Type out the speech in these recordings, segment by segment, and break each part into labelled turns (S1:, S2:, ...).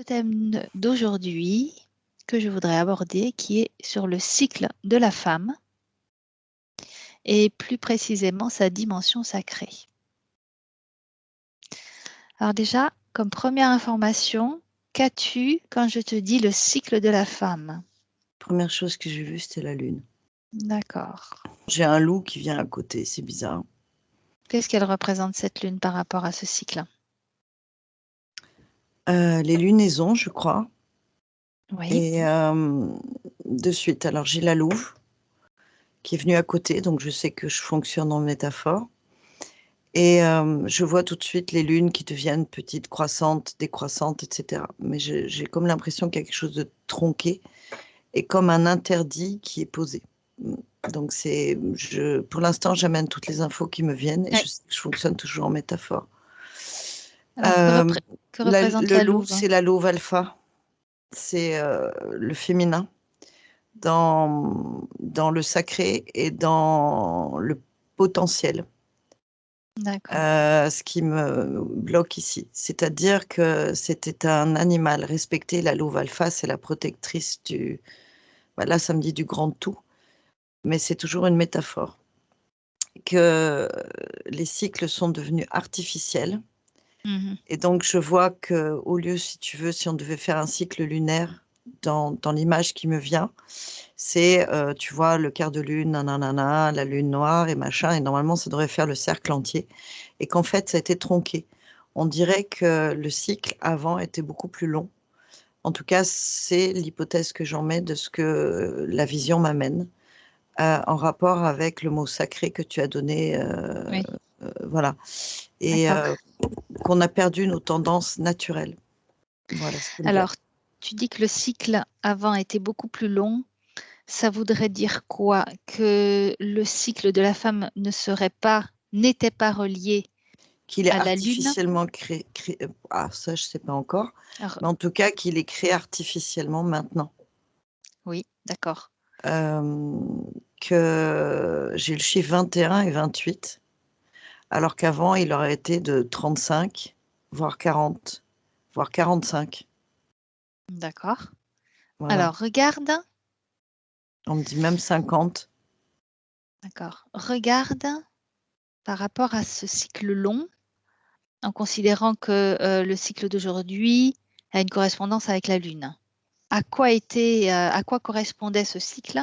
S1: Le thème d'aujourd'hui que je voudrais aborder, qui est sur le cycle de la femme et plus précisément sa dimension sacrée. Alors déjà, comme première information, qu'as-tu quand je te dis le cycle de la femme?
S2: Première chose que j'ai vue, c'était la lune.
S1: D'accord.
S2: J'ai un loup qui vient à côté, c'est bizarre.
S1: Qu'est-ce qu'elle représente cette lune par rapport à ce cycle?
S2: Les lunaisons, je crois.
S1: Oui,
S2: Et de suite, alors j'ai la louve qui est venue à côté, donc je sais que je fonctionne en métaphore. Et je vois tout de suite les lunes qui deviennent petites, croissantes, décroissantes, etc. Mais j'ai comme l'impression qu'il y a quelque chose de tronqué et comme un interdit qui est posé. Donc pour l'instant, j'amène toutes les infos qui me viennent et
S1: oui.
S2: je fonctionne toujours en métaphore.
S1: Alors, que représente
S2: Le
S1: la
S2: loup,
S1: louve?
S2: c'est la louve alpha, c'est le féminin dans le sacré et dans le potentiel.
S1: D'accord.
S2: Ce qui me bloque ici. C'est-à-dire que c'était un animal respecté. La louve alpha, c'est la protectrice là, ça me dit du grand tout, mais c'est toujours une métaphore. Que les cycles sont devenus artificiels.
S1: Mhm.
S2: Et donc, je vois qu'au lieu, si tu veux, si on devait faire un cycle lunaire, dans l'image qui me vient, c'est, tu vois, le quart de lune, nanana, la lune noire et machin, et normalement, ça devrait faire le cercle entier. Et qu'en fait, ça a été tronqué. On dirait que le cycle avant était beaucoup plus long. En tout cas, c'est l'hypothèse que j'en mets de ce que la vision m'amène, en rapport avec le mot sacré que tu as donné,
S1: Oui,
S2: voilà. Et
S1: d'accord.
S2: qu'on a perdu nos tendances naturelles. Voilà ce qui me vient.
S1: Alors, tu dis que le cycle avant était beaucoup plus long. Ça voudrait dire quoi? Que le cycle de la femme n'était pas relié
S2: Qu'il est
S1: à la lune?
S2: artificiellement créé, ça, je sais pas encore,
S1: Alors,
S2: mais en tout cas, qu'il est créé artificiellement maintenant.
S1: oui, d'accord.
S2: Que j'ai le chiffre 21 et 28, alors qu'avant, il aurait été de 35, voire 40, voire 45.
S1: D'accord.
S2: Voilà.
S1: Alors, regarde.
S2: On me dit même 50.
S1: D'accord. Regarde par rapport à ce cycle long, en considérant que le cycle d'aujourd'hui a une correspondance avec la lune. À quoi correspondait ce cycle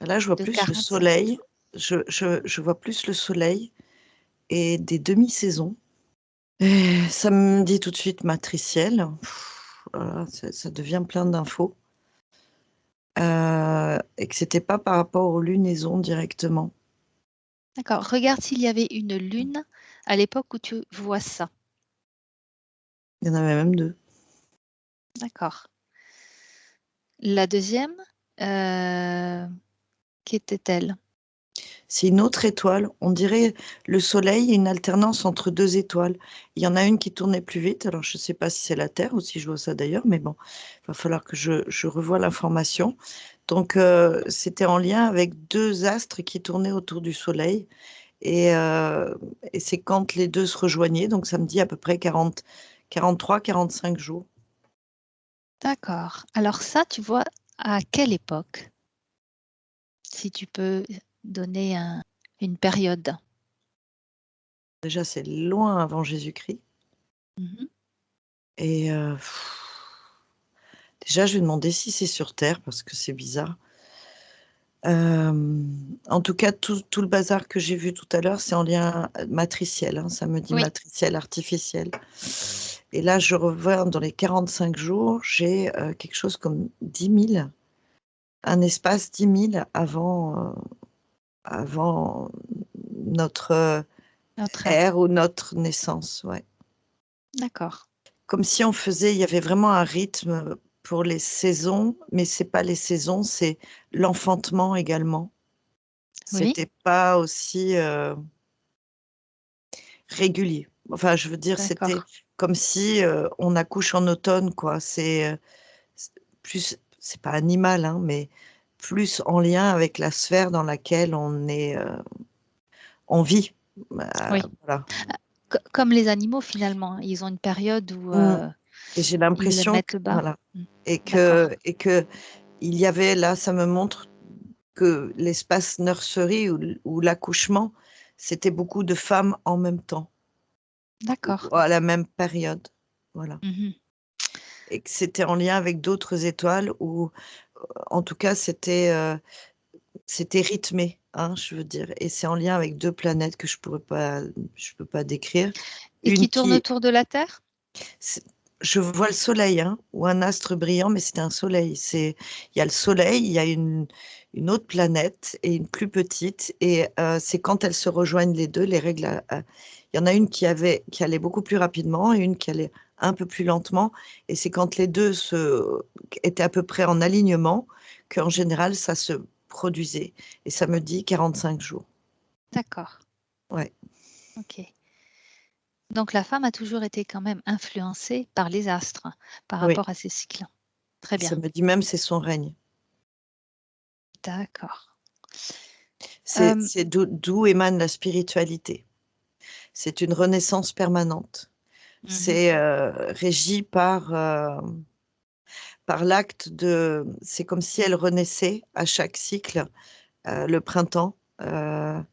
S2: Là, je vois
S1: de
S2: plus le
S1: 45?
S2: soleil. Je vois plus le soleil et des demi-saisons. Et ça me dit tout de suite matriciel. Voilà, ça devient plein d'infos. Et que c'était pas par rapport aux lunaisons directement.
S1: D'accord. Regarde s'il y avait une lune à l'époque où tu vois ça.
S2: Il y en avait même 2.
S1: D'accord. La deuxième, qu'était-elle?
S2: C'est une autre étoile. On dirait le soleil, une alternance entre 2 étoiles. Il y en a une qui tournait plus vite. Alors, je sais pas si c'est la Terre ou si je vois ça d'ailleurs, mais bon, il va falloir que je revoie l'information. Donc, c'était en lien avec 2 astres qui tournaient autour du soleil. Et, et c'est quand les 2 se rejoignaient, donc ça me dit à peu près 43-45 jours.
S1: D'accord. Alors ça, tu vois, à quelle époque? Si tu peux donner une période.
S2: Déjà, c'est loin avant Jésus-Christ.
S1: Mhm.
S2: Et déjà, je vais demander si c'est sur Terre, parce que c'est bizarre. En tout cas, tout le bazar que j'ai vu tout à l'heure, c'est en lien matriciel, hein, ça me dit
S1: Oui,
S2: matriciel, artificiel. Et là, je revois dans les 45 jours, j'ai quelque chose comme 10 000, un espace 10 000 avant notre
S1: notre ère.
S2: ère ou notre naissance, ouais.
S1: D'accord.
S2: Comme si on faisait, il y avait vraiment un rythme pour les saisons, mais c'est pas les saisons, c'est l'enfantement également.
S1: Oui,
S2: C'était pas aussi régulier. Enfin, je veux dire, c'était
S1: d'accord.
S2: comme si on accouche en automne, quoi. C'est plus, c'est pas animal, hein, mais plus en lien avec la sphère dans laquelle on vit.
S1: Oui.
S2: Voilà.
S1: Comme les animaux finalement, ils ont une période où
S2: Mm. Et j'ai
S1: Ils
S2: l'impression que
S1: mettent bas?
S2: voilà
S1: Mmh.
S2: et
S1: D'accord.
S2: que il y avait là, ça me montre que l'espace nurserie ou l'accouchement, c'était beaucoup de femmes en même temps
S1: D'accord.
S2: ou à la même période. Voilà
S1: Mmh.
S2: et que c'était en lien avec d'autres étoiles ou en tout cas, c'était rythmé, hein, je veux dire et c'est en lien avec 2 planètes que je peux pas décrire.
S1: Et
S2: Une
S1: qui tournent
S2: qui
S1: autour de la Terre?
S2: c'est je vois le soleil, hein, ou un astre brillant, mais c'était un soleil. Il y a le soleil, il y a une autre planète et une plus petite et c'est quand elles se rejoignent les 2, les règles il y en a une qui allait beaucoup plus rapidement et une qui allait un peu plus lentement et c'est quand les 2 étaient à peu près en alignement qu'en général ça se produisait et ça me dit 45 jours.
S1: D'accord,
S2: Ouais,
S1: OK. Donc la femme a toujours été quand même influencée par les astres, par
S2: oui,
S1: rapport à ces cycles. Très
S2: ça
S1: bien,
S2: me dit même c'est son règne.
S1: d'accord.
S2: C'est
S1: Hem,
S2: c'est d'où émane la spiritualité. C'est une renaissance permanente.
S1: mmh.
S2: C'est, régi par l'acte de c'est comme si elle renaissait à chaque cycle, le printemps,
S1: Oui,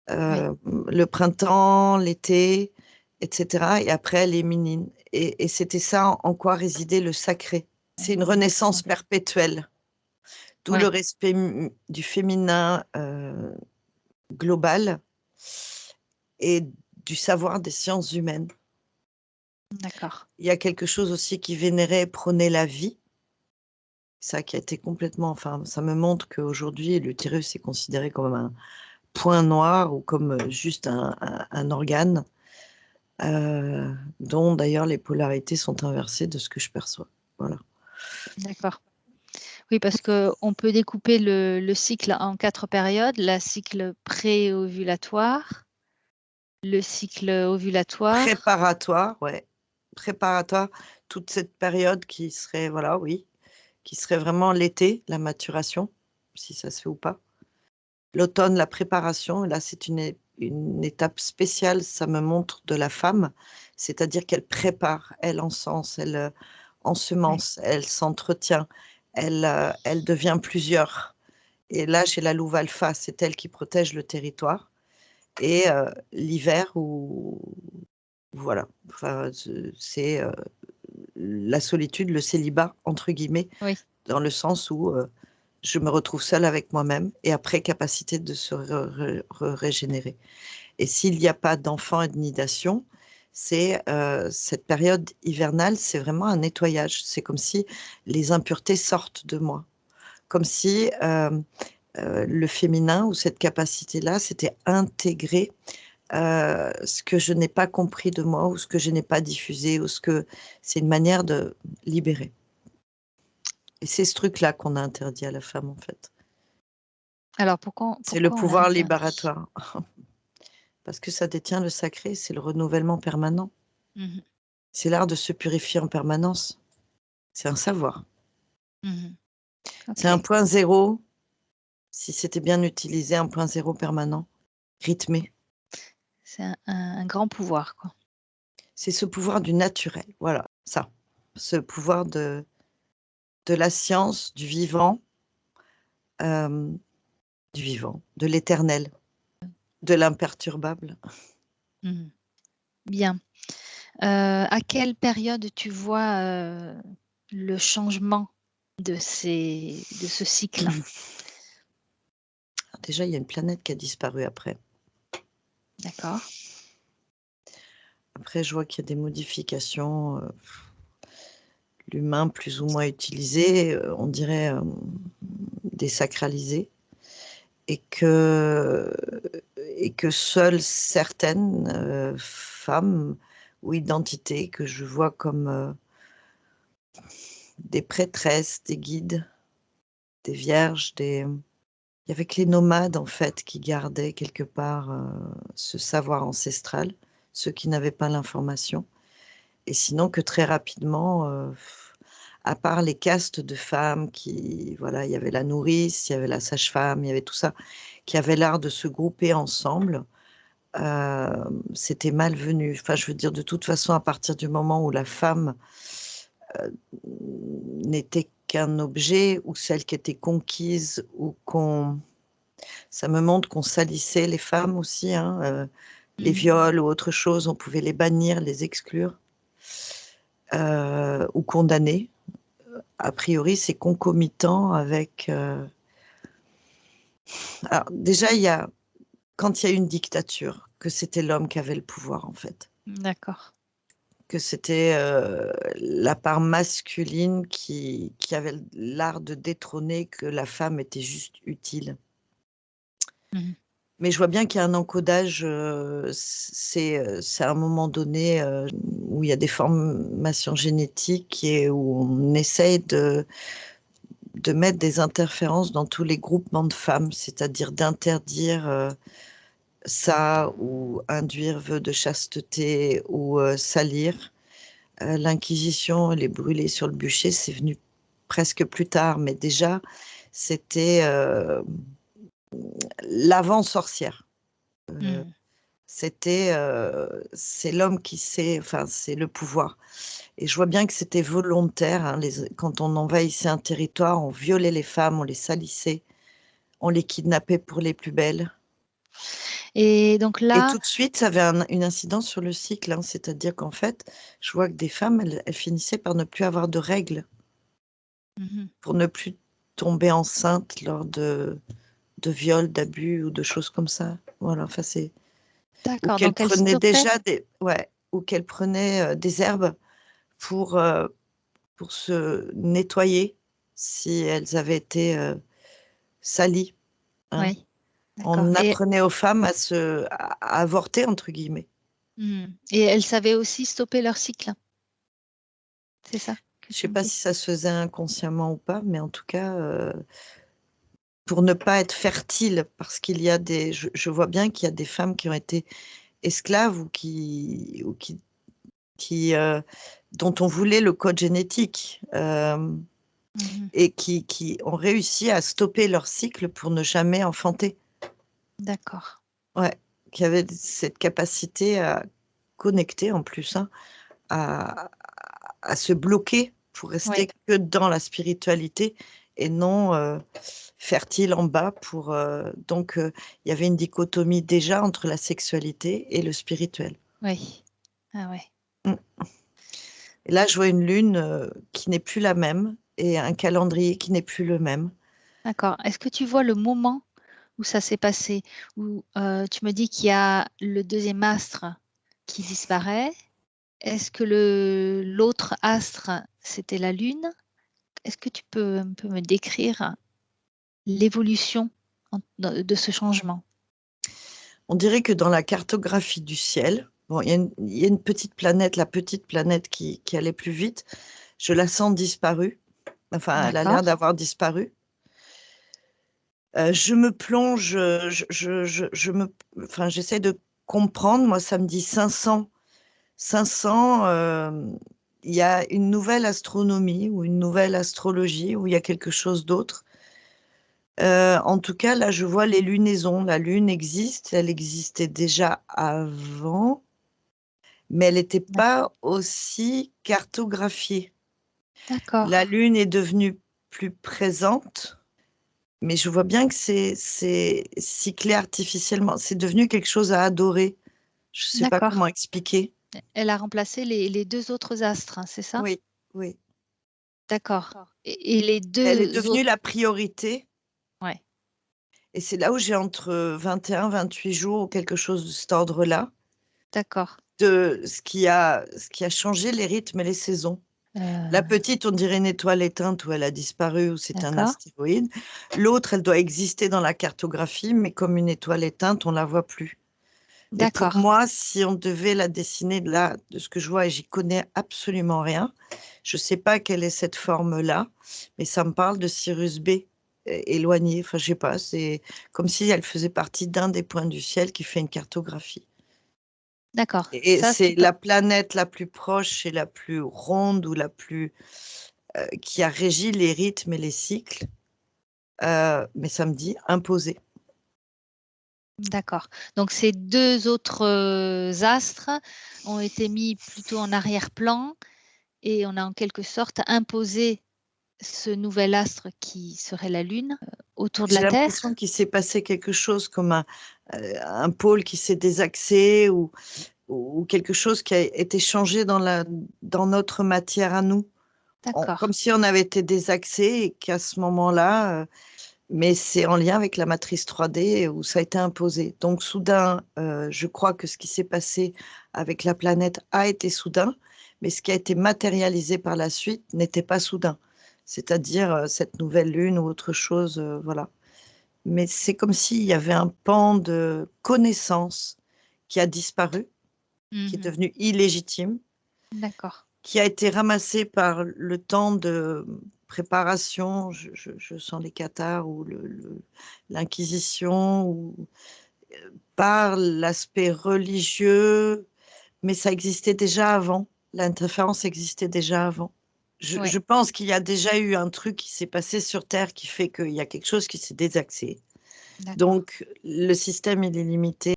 S2: le printemps, l'été et cetera et après elle éminine et c'était ça en quoi résidait le sacré. C'est une renaissance
S1: exactement.
S2: perpétuelle, d'où le
S1: Oui,
S2: respect du féminin, global et du savoir des sciences humaines.
S1: d'accord.
S2: Il y a quelque chose aussi qui vénérait et prônait la vie. Ça qui a été complètement enfin, ça me montre qu'aujourd'hui l'utérus est considéré comme un point noir ou comme, juste un organe, dont d'ailleurs les polarités sont inversées de ce que je perçois. Voilà.
S1: D'accord. Oui, parce qu'on peut découper le cycle en 4 périodes, la cycle pré-ovulatoire, le cycle ovulatoire.
S2: Préparatoire, ouais, préparatoire, toute cette période qui serait voilà, oui, qui serait vraiment l'été, la maturation, si ça se fait ou pas. L'automne, la préparation, là, c'est une étape spéciale, ça me montre de la femme, c'est-à-dire qu'elle prépare, elle encense, elle,
S1: Oui,
S2: ensemence, elle s'entretient, elle devient plusieurs et là, chez la louve alpha, c'est elle qui protège le territoire et l'hiver où voilà, enfin, c'est, la solitude, le «célibat» entre guillemets,
S1: oui,
S2: dans le sens où, je me retrouve seule avec moi-même et après capacité de se régénérer et s'il n'y a pas d'enfant et de nidation, c'est, cette période hivernale, c'est vraiment un nettoyage. C'est comme si les impuretés sortent de moi. Comme si, le féminin ou cette capacité-là, c'était intégrer, ce que je n'ai pas compris de moi ou ce que je n'ai pas diffusé ou ce que c'est une manière de libérer et c'est ce truc-là qu'on a interdit à la femme, en fait.
S1: alors
S2: C'est le
S1: pourquoi on l'a
S2: pouvoir
S1: interdit?
S2: libératoire. Parce que ça détient le sacré, c'est le renouvellement permanent.
S1: Mmh.
S2: C'est l'art de se purifier en permanence. C'est un savoir.
S1: Mmh.
S2: C'est un
S1: OK.
S2: point zéro, si c'était bien utilisé, un point zéro permanent, rythmé.
S1: C'est un grand pouvoir, quoi.
S2: C'est ce pouvoir du naturel, voilà, ça. Ce pouvoir de la science, hem, du vivant, de l'éternel, de l'imperturbable.
S1: Mmh. Bien. À quelle période tu vois, le changement de ce cycle?
S2: Déjà, il y a une planète qui a disparu après.
S1: D'accord.
S2: Après, je vois qu'il y a des modifications, l'humain plus ou moins utilisé, on dirait, désacralisé et que et que seules certaines, femmes ou identités que je vois comme, des prêtresses, des guides, des vierges, il y avait que les nomades en fait qui gardaient quelque part, ce savoir ancestral, ceux qui n'avaient pas l'information et sinon que très rapidement, à part les castes de femmes qui voilà, il y avait la nourrice, il y avait la sage-femme, il y avait tout ça, qui avaient l'art de se grouper ensemble, c'était malvenu. Enfin, je veux dire, de toute façon, à partir du moment où la femme n'était qu'un objet, ou celle qui était conquise, ou ça me montre qu'on salissait les femmes aussi, hein, les viols ou autre chose, on pouvait les bannir, les exclure, ou condamner. A priori, c'est concomitant avec... Alors, déjà, quand il y a une dictature, que c'était l'homme qui avait le pouvoir, en fait.
S1: D'accord.
S2: Que c'était la part masculine qui avait l'art de détrôner, que la femme était juste utile. Mais je vois bien qu'il y a un encodage, c'est à un moment donné où il y a des formations génétiques et où on essaye de mettre des interférences dans tous les groupements de femmes, c'est-à-dire d'interdire ça, ou induire vœux de chasteté, ou salir. L'Inquisition, les brûler sur le bûcher, c'est venu presque plus tard, mais déjà, c'était l'avant-sorcière. C'est l'homme qui sait, enfin, c'est le pouvoir. Et je vois bien que c'était volontaire, hein, quand on envahissait un territoire, on violait les femmes, on les salissait, on les kidnappait pour les plus belles.
S1: Et donc
S2: Et
S1: là,
S2: tout de suite, ça avait une incidence sur le cycle, hein, c'est-à-dire qu'en fait, je vois que des femmes, elles finissaient par ne plus avoir de règles, pour ne plus tomber enceinte lors de viols, d'abus ou de choses comme ça. Voilà, enfin c'est... Ou
S1: d'accord,
S2: qu'elles
S1: donc elle
S2: prenaient
S1: stoppait.
S2: déjà ou qu'elles prenaient des herbes pour se nettoyer si elles avaient été salies, hein.
S1: Oui, d'accord.
S2: On apprenait aux femmes à avorter, entre guillemets.
S1: Et elles savaient aussi stopper leur cycle. C'est ça que
S2: Je
S1: tu
S2: sais
S1: me
S2: pas
S1: dis.
S2: si ça se faisait inconsciemment ou pas, mais en tout cas, pour ne pas être fertile, parce qu'il y a je vois bien qu'il y a des femmes qui ont été esclaves, ou dont on voulait le code génétique, et qui ont réussi à stopper leur cycle pour ne jamais enfanter.
S1: D'accord.
S2: Ouais, qui avaient cette capacité à connecter en plus, hein, à se bloquer pour
S1: Oui,
S2: rester que dans la spiritualité, et non fertile en bas donc il y avait une dichotomie déjà entre la sexualité et le spirituel.
S1: oui. Ah ouais.
S2: Mmh. Et là, je vois une lune qui n'est plus la même, et un calendrier qui n'est plus le même.
S1: D'accord. Est-ce que tu vois le moment où ça s'est passé? Où tu me dis qu'il y a le deuxième astre qui disparaît. Est-ce que l'autre astre, c'était la Lune? Est-ce que tu peux un peu me décrire l'évolution de ce changement?
S2: On dirait que dans la cartographie du ciel, bon, il y a une petite planète, la petite planète qui allait plus vite. Je la sens disparue. Enfin, elle a l'air
S1: D'accord.
S2: d'avoir disparu. Je me plonge, enfin, j'essaie de comprendre. Moi, ça me dit 500. 500, il y a une nouvelle astronomie ou une nouvelle astrologie, où il y a quelque chose d'autre. En tout cas, là, je vois les lunaisons. La Lune existe, elle existait déjà avant, mais elle n'était pas aussi cartographiée.
S1: D'accord.
S2: La Lune est devenue plus présente, mais je vois bien que c'est cyclé artificiellement. C'est devenu quelque chose à adorer. Je ne sais pas
S1: D'accord.
S2: comment expliquer.
S1: Elle a remplacé les 2 autres astres, hein, c'est ça?
S2: Oui, oui.
S1: D'accord. Et les
S2: Elle est
S1: 2
S2: devenue
S1: autres,
S2: la priorité,
S1: ouais,
S2: et c'est là où j'ai entre 21, 28 jours ou quelque chose de cet ordre-là,
S1: d'accord.
S2: de ce qui a changé les rythmes et les saisons. La petite, on dirait une étoile éteinte, où elle a disparu, où c'est un
S1: D'accord,
S2: astéroïde. L'autre, elle doit exister dans la cartographie, mais comme une étoile éteinte, on la voit plus. Mais pour
S1: d'accord,
S2: moi, si on devait la dessiner là, de ce que je vois, et j'y connais absolument rien, je sais pas quelle est cette forme-là, mais ça me parle de Sirius B, éloigné. Enfin, je sais pas, c'est comme si elle faisait partie d'un des points du ciel qui fait une cartographie.
S1: d'accord.
S2: Et
S1: Ça, tu
S2: c'est
S1: peux
S2: la planète la plus proche et la plus ronde, ou la plus qui a régi les rythmes et les cycles, mais ça me dit imposé.
S1: d'accord. Donc ces 2 autres, astres ont été mis plutôt en arrière-plan et on a en quelque sorte imposé ce nouvel astre qui serait la Lune, autour de
S2: J'ai
S1: la Terre?
S2: l'impression qu'il s'est passé quelque chose comme un pôle qui s'est désaxé ou quelque chose qui a été changé dans notre matière à nous. Comme
S1: D'accord.
S2: si on avait été désaxé et qu'à ce moment-là, mais c'est en lien avec la matrice 3D où ça a été imposé. Donc soudain, je crois que ce qui s'est passé avec la planète a été soudain, mais ce qui a été matérialisé par la suite n'était pas soudain. C'est-à-dire cette nouvelle lune ou autre chose, voilà. Mais c'est comme s'il y avait un pan de connaissance qui a disparu, qui est
S1: Mmh.
S2: devenu illégitime,
S1: D'accord.
S2: qui a été ramassé par le temps de préparation, je sens les cathares ou l'inquisition, ou par l'aspect religieux, mais ça existait déjà avant. L'interférence existait déjà avant.
S1: Ouais,
S2: Je pense qu'il y a déjà eu un truc qui s'est passé sur Terre qui fait qu'il y a quelque chose qui s'est désaxé.
S1: d'accord.
S2: Donc, le système, il est limité.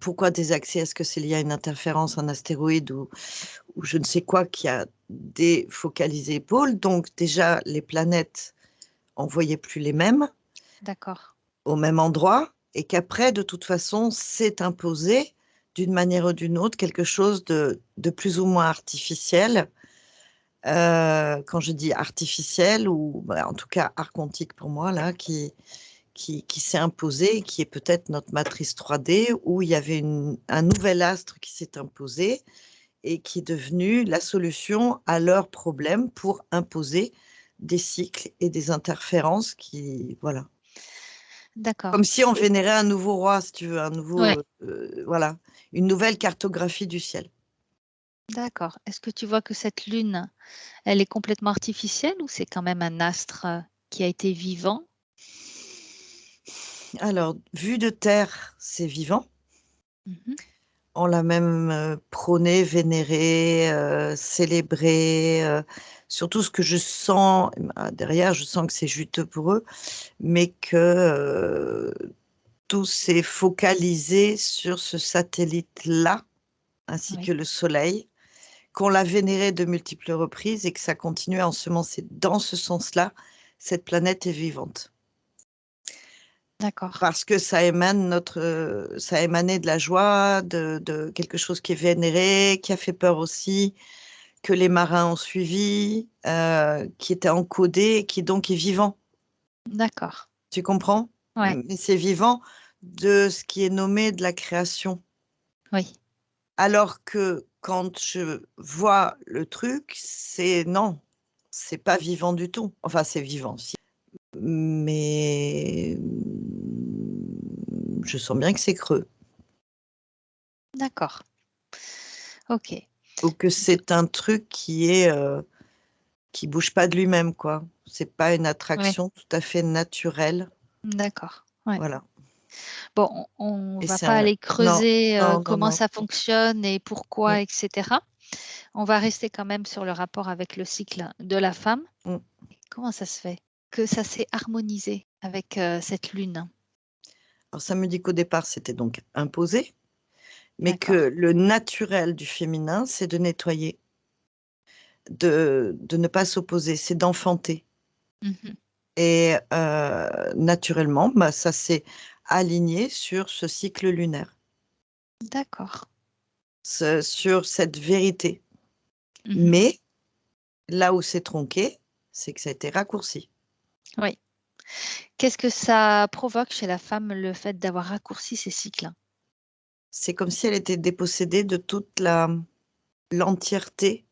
S2: Pourquoi désaxé? Est-ce que c'est lié à une interférence, un astéroïde ou je ne sais quoi qui a défocalisé pôle? Donc, déjà, les planètes, on ne voyait plus les mêmes
S1: D'accord.
S2: au même endroit et qu'après, de toute façon, s'est imposé d'une manière ou d'une autre quelque chose de plus ou moins artificiel. Quand je dis artificiel, ou bah, en tout cas archontique pour moi, là, qui s'est imposé, qui est peut-être notre matrice 3D, où il y avait un nouvel astre qui s'est imposé et qui est devenu la solution à leurs problèmes pour imposer des cycles et des interférences qui, voilà. Comme
S1: D'accord.
S2: si on vénérait un nouveau roi, si tu veux, un
S1: Ouais,
S2: nouveau, voilà, une nouvelle cartographie du ciel.
S1: d'accord. Est-ce que tu vois que cette Lune, elle est complètement artificielle ou c'est quand même un astre, qui a été vivant?
S2: Alors, vu de terre, c'est vivant.
S1: Mmh.
S2: On l'a même prôné, vénéré, célébré. Surtout ce que je sens, derrière, je sens que c'est juteux pour eux, mais que tout s'est focalisé sur ce satellite-là, ainsi que
S1: Oui,
S2: le Soleil, qu'on l'a vénéré de multiples reprises et que ça continue à ensemencer. Dans ce sens-là, cette planète est vivante.
S1: d'accord.
S2: Parce que ça émanait de la joie, de quelque chose qui est vénéré, qui a fait peur aussi, que les marins ont suivi, qui était encodé, et qui donc est vivant.
S1: D'accord.
S2: Tu comprends?
S1: Ouais,
S2: Mais c'est vivant de ce qui est nommé de la création.
S1: oui.
S2: Alors que quand je vois le truc, c'est non, c'est pas vivant du tout. Enfin, c'est vivant, si. Mais je sens bien que c'est creux.
S1: D'accord. OK.
S2: Ou que
S1: D
S2: c'est un truc qui bouge pas de lui-même, quoi. C'est pas une
S1: Ouais,
S2: attraction tout à fait naturelle,
S1: d'accord. Ouais.
S2: voilà.
S1: Bon, on
S2: Et
S1: va
S2: c'est
S1: pas
S2: un
S1: aller
S2: non,
S1: creuser,
S2: non, non,
S1: comment
S2: non.
S1: ça fonctionne et
S2: Mmh,
S1: pourquoi et cetera. On va rester quand même sur le rapport avec le cycle de la femme.
S2: mmh.
S1: Comment ça se fait que ça s'est harmonisé avec, cette lune?
S2: Alors ça me dit qu'au départ, c'était donc imposé, mais que
S1: D'accord.
S2: le naturel du féminin, c'est de nettoyer, de ne pas s'opposer, c'est d'enfanter
S1: Mmh.
S2: et naturellement, bah, ça s'est aligné sur ce cycle lunaire,
S1: D'accord.
S2: sur cette vérité.
S1: Mmh.
S2: Mais là où c'est tronqué, c'est que ça a été raccourci.
S1: Oui. Qu'est-ce que ça provoque chez la femme, le fait d'avoir raccourci ces cycles?
S2: C'est comme si elle était dépossédée de toute l'entièreté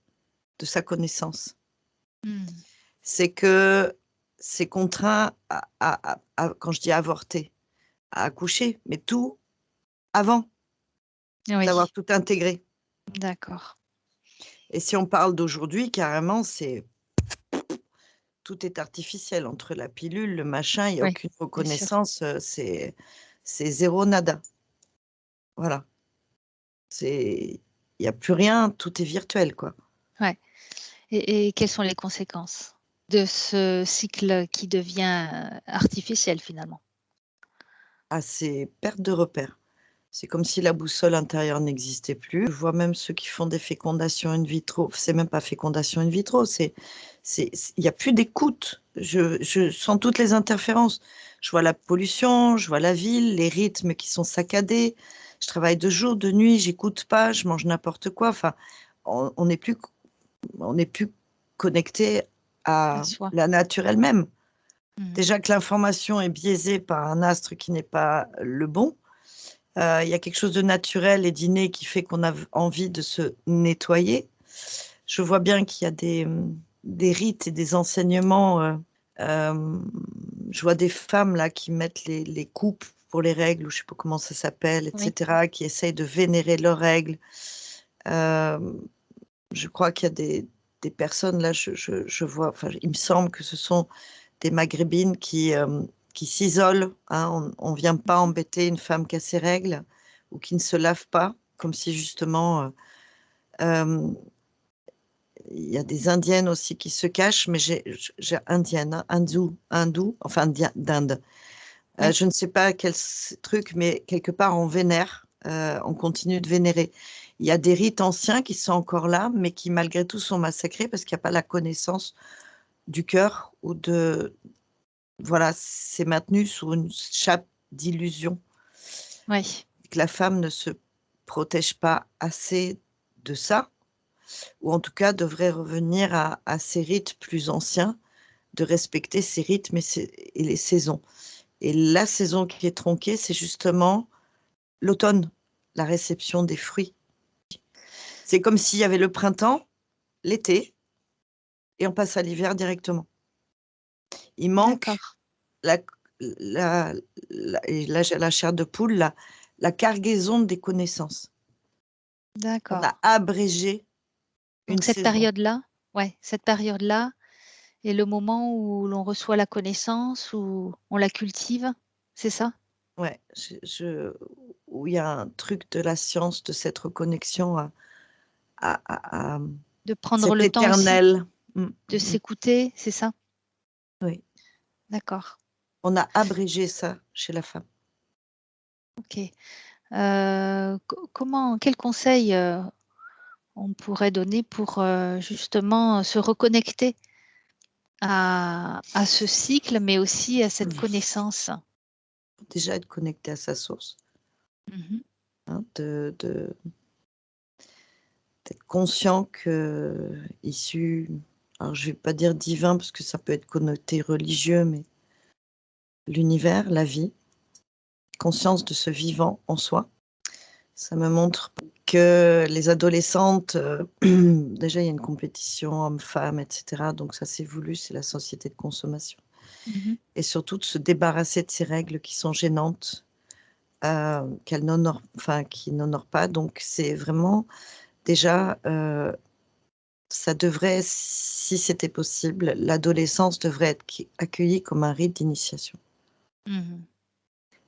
S2: de sa connaissance.
S1: Mmh.
S2: C'est que c'est contraint quand je dis avorter, à accoucher, mais tout avant d'avoir
S1: Oui,
S2: tout intégré.
S1: d'accord.
S2: Et si on parle d'aujourd'hui, carrément, c'est tout est artificiel entre la pilule, le machin, il y a
S1: Oui,
S2: aucune
S1: bien sûr.
S2: reconnaissance, c'est zéro nada. Voilà, c'est il y a plus rien, tout est virtuel, quoi.
S1: Ouais, et quelles sont les conséquences de ce cycle qui devient, artificiel finalement?
S2: Ah, c'est perte de repères. C'est comme si la boussole intérieure n'existait plus. Je vois même ceux qui font des fécondations in vitro. C'est même pas fécondation in vitro, il n'y a plus d'écoute. Je sens toutes les interférences. Je vois la pollution, je vois la ville, les rythmes qui sont saccadés. Je travaille de jour, de nuit, j'écoute pas, je mange n'importe quoi. Enfin, on n'est plus connecté
S1: À
S2: à
S1: soi.
S2: la nature elle-même.
S1: Mmh.
S2: Déjà que l'information est biaisée par un astre qui n'est pas le bon. Il y a quelque chose de naturel et d'inné qui fait qu'on a envie de se nettoyer. Je vois bien qu'il y a des rites et des enseignements. Je vois des femmes là qui mettent les coupes pour les règles, ou je ne sais pas comment ça s'appelle,
S1: Oui.
S2: etc., qui essayent de vénérer leurs règles. Je crois qu'il y a des personnes là, je vois, enfin, il me semble que ce sont des maghrébines qui s'isolent, hein. On ne vient pas embêter une femme qui a ses règles ou qui ne se lave pas, comme si justement, il y a des indiennes aussi qui se cachent, mais j'ai indienne, hein, hindou, enfin d'Inde.
S1: Oui.
S2: Je ne sais pas quel truc, mais quelque part on vénère, on continue de vénérer. Il y a des rites anciens qui sont encore là, mais qui malgré tout sont massacrés parce qu'il n'y a pas la connaissance du cœur ou de, voilà, c'est maintenu sous une chape d'illusion,
S1: Oui.
S2: que la femme ne se protège pas assez de ça, ou en tout cas devrait revenir à ses rites plus anciens, de respecter ses rythmes et les saisons. Et la saison qui est tronquée, c'est justement l'automne, la réception des fruits. C'est comme s'il y avait le printemps, l'été, et on passe à l'hiver directement. Il manque
S1: D'accord.
S2: la, et là j'ai la chair de poule, la cargaison des connaissances. On
S1: D'accord.
S2: a abrégé une
S1: Donc cette
S2: saison.
S1: période-là, ouais, cette période-là est le moment où l'on reçoit la connaissance, où on la cultive, c'est ça?
S2: Ouais, où il y a un truc de la science, de cette reconnexion à
S1: De prendre
S2: cet
S1: le temps aussi
S2: éternel.
S1: de s'écouter, c'est ça?
S2: Oui,
S1: D'accord.
S2: on a abrégé ça chez la femme.
S1: OK. Comment quels conseils, on pourrait donner pour, justement, se reconnecter à ce cycle, mais aussi à cette connaissance?
S2: Déjà être connecté à sa source,
S1: Mmh.
S2: hein, d'être conscient que issu, alors je vais pas dire divin parce que ça peut être connoté religieux, mais l'univers, la vie, conscience de ce vivant en soi. Ça me montre que les adolescentes, déjà il y a une compétition homme-femme, etc. Donc ça c'est voulu, c'est la société de consommation.
S1: Mmh.
S2: Et surtout de se débarrasser de ces règles qui sont gênantes, qui n'honorent pas. Donc c'est vraiment déjà, ça devrait, si c'était possible, l'adolescence devrait être accueillie comme un rite d'initiation.
S1: Mmh.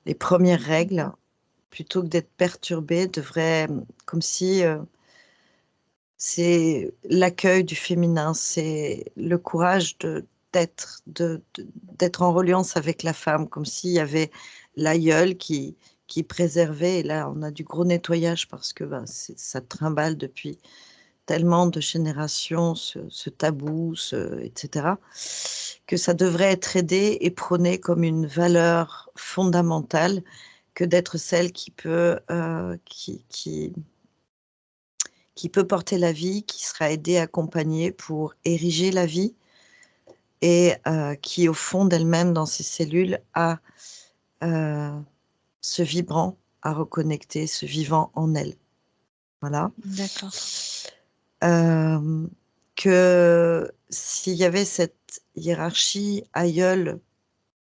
S2: Les premières règles,
S1: D'accord.
S2: plutôt que d'être perturbées, devraient, comme si c'est l'accueil du féminin, c'est le courage d'être en reliance avec la femme, comme s'il y avait l'aïeul qui préservait. Et là, on a du gros nettoyage parce que ben, ça trimballe depuis tellement de générations, ce tabou, etc., que ça devrait être aidé et prôné comme une valeur fondamentale que d'être celle qui peut porter la vie, qui sera aidée, accompagnée pour ériger la vie et qui, au fond d'elle-même, dans ses cellules, a euh, ce vibrant à reconnecter, ce vivant en elle. Voilà.
S1: D'accord.
S2: Euh, que s'il y avait cette hiérarchie aïeule,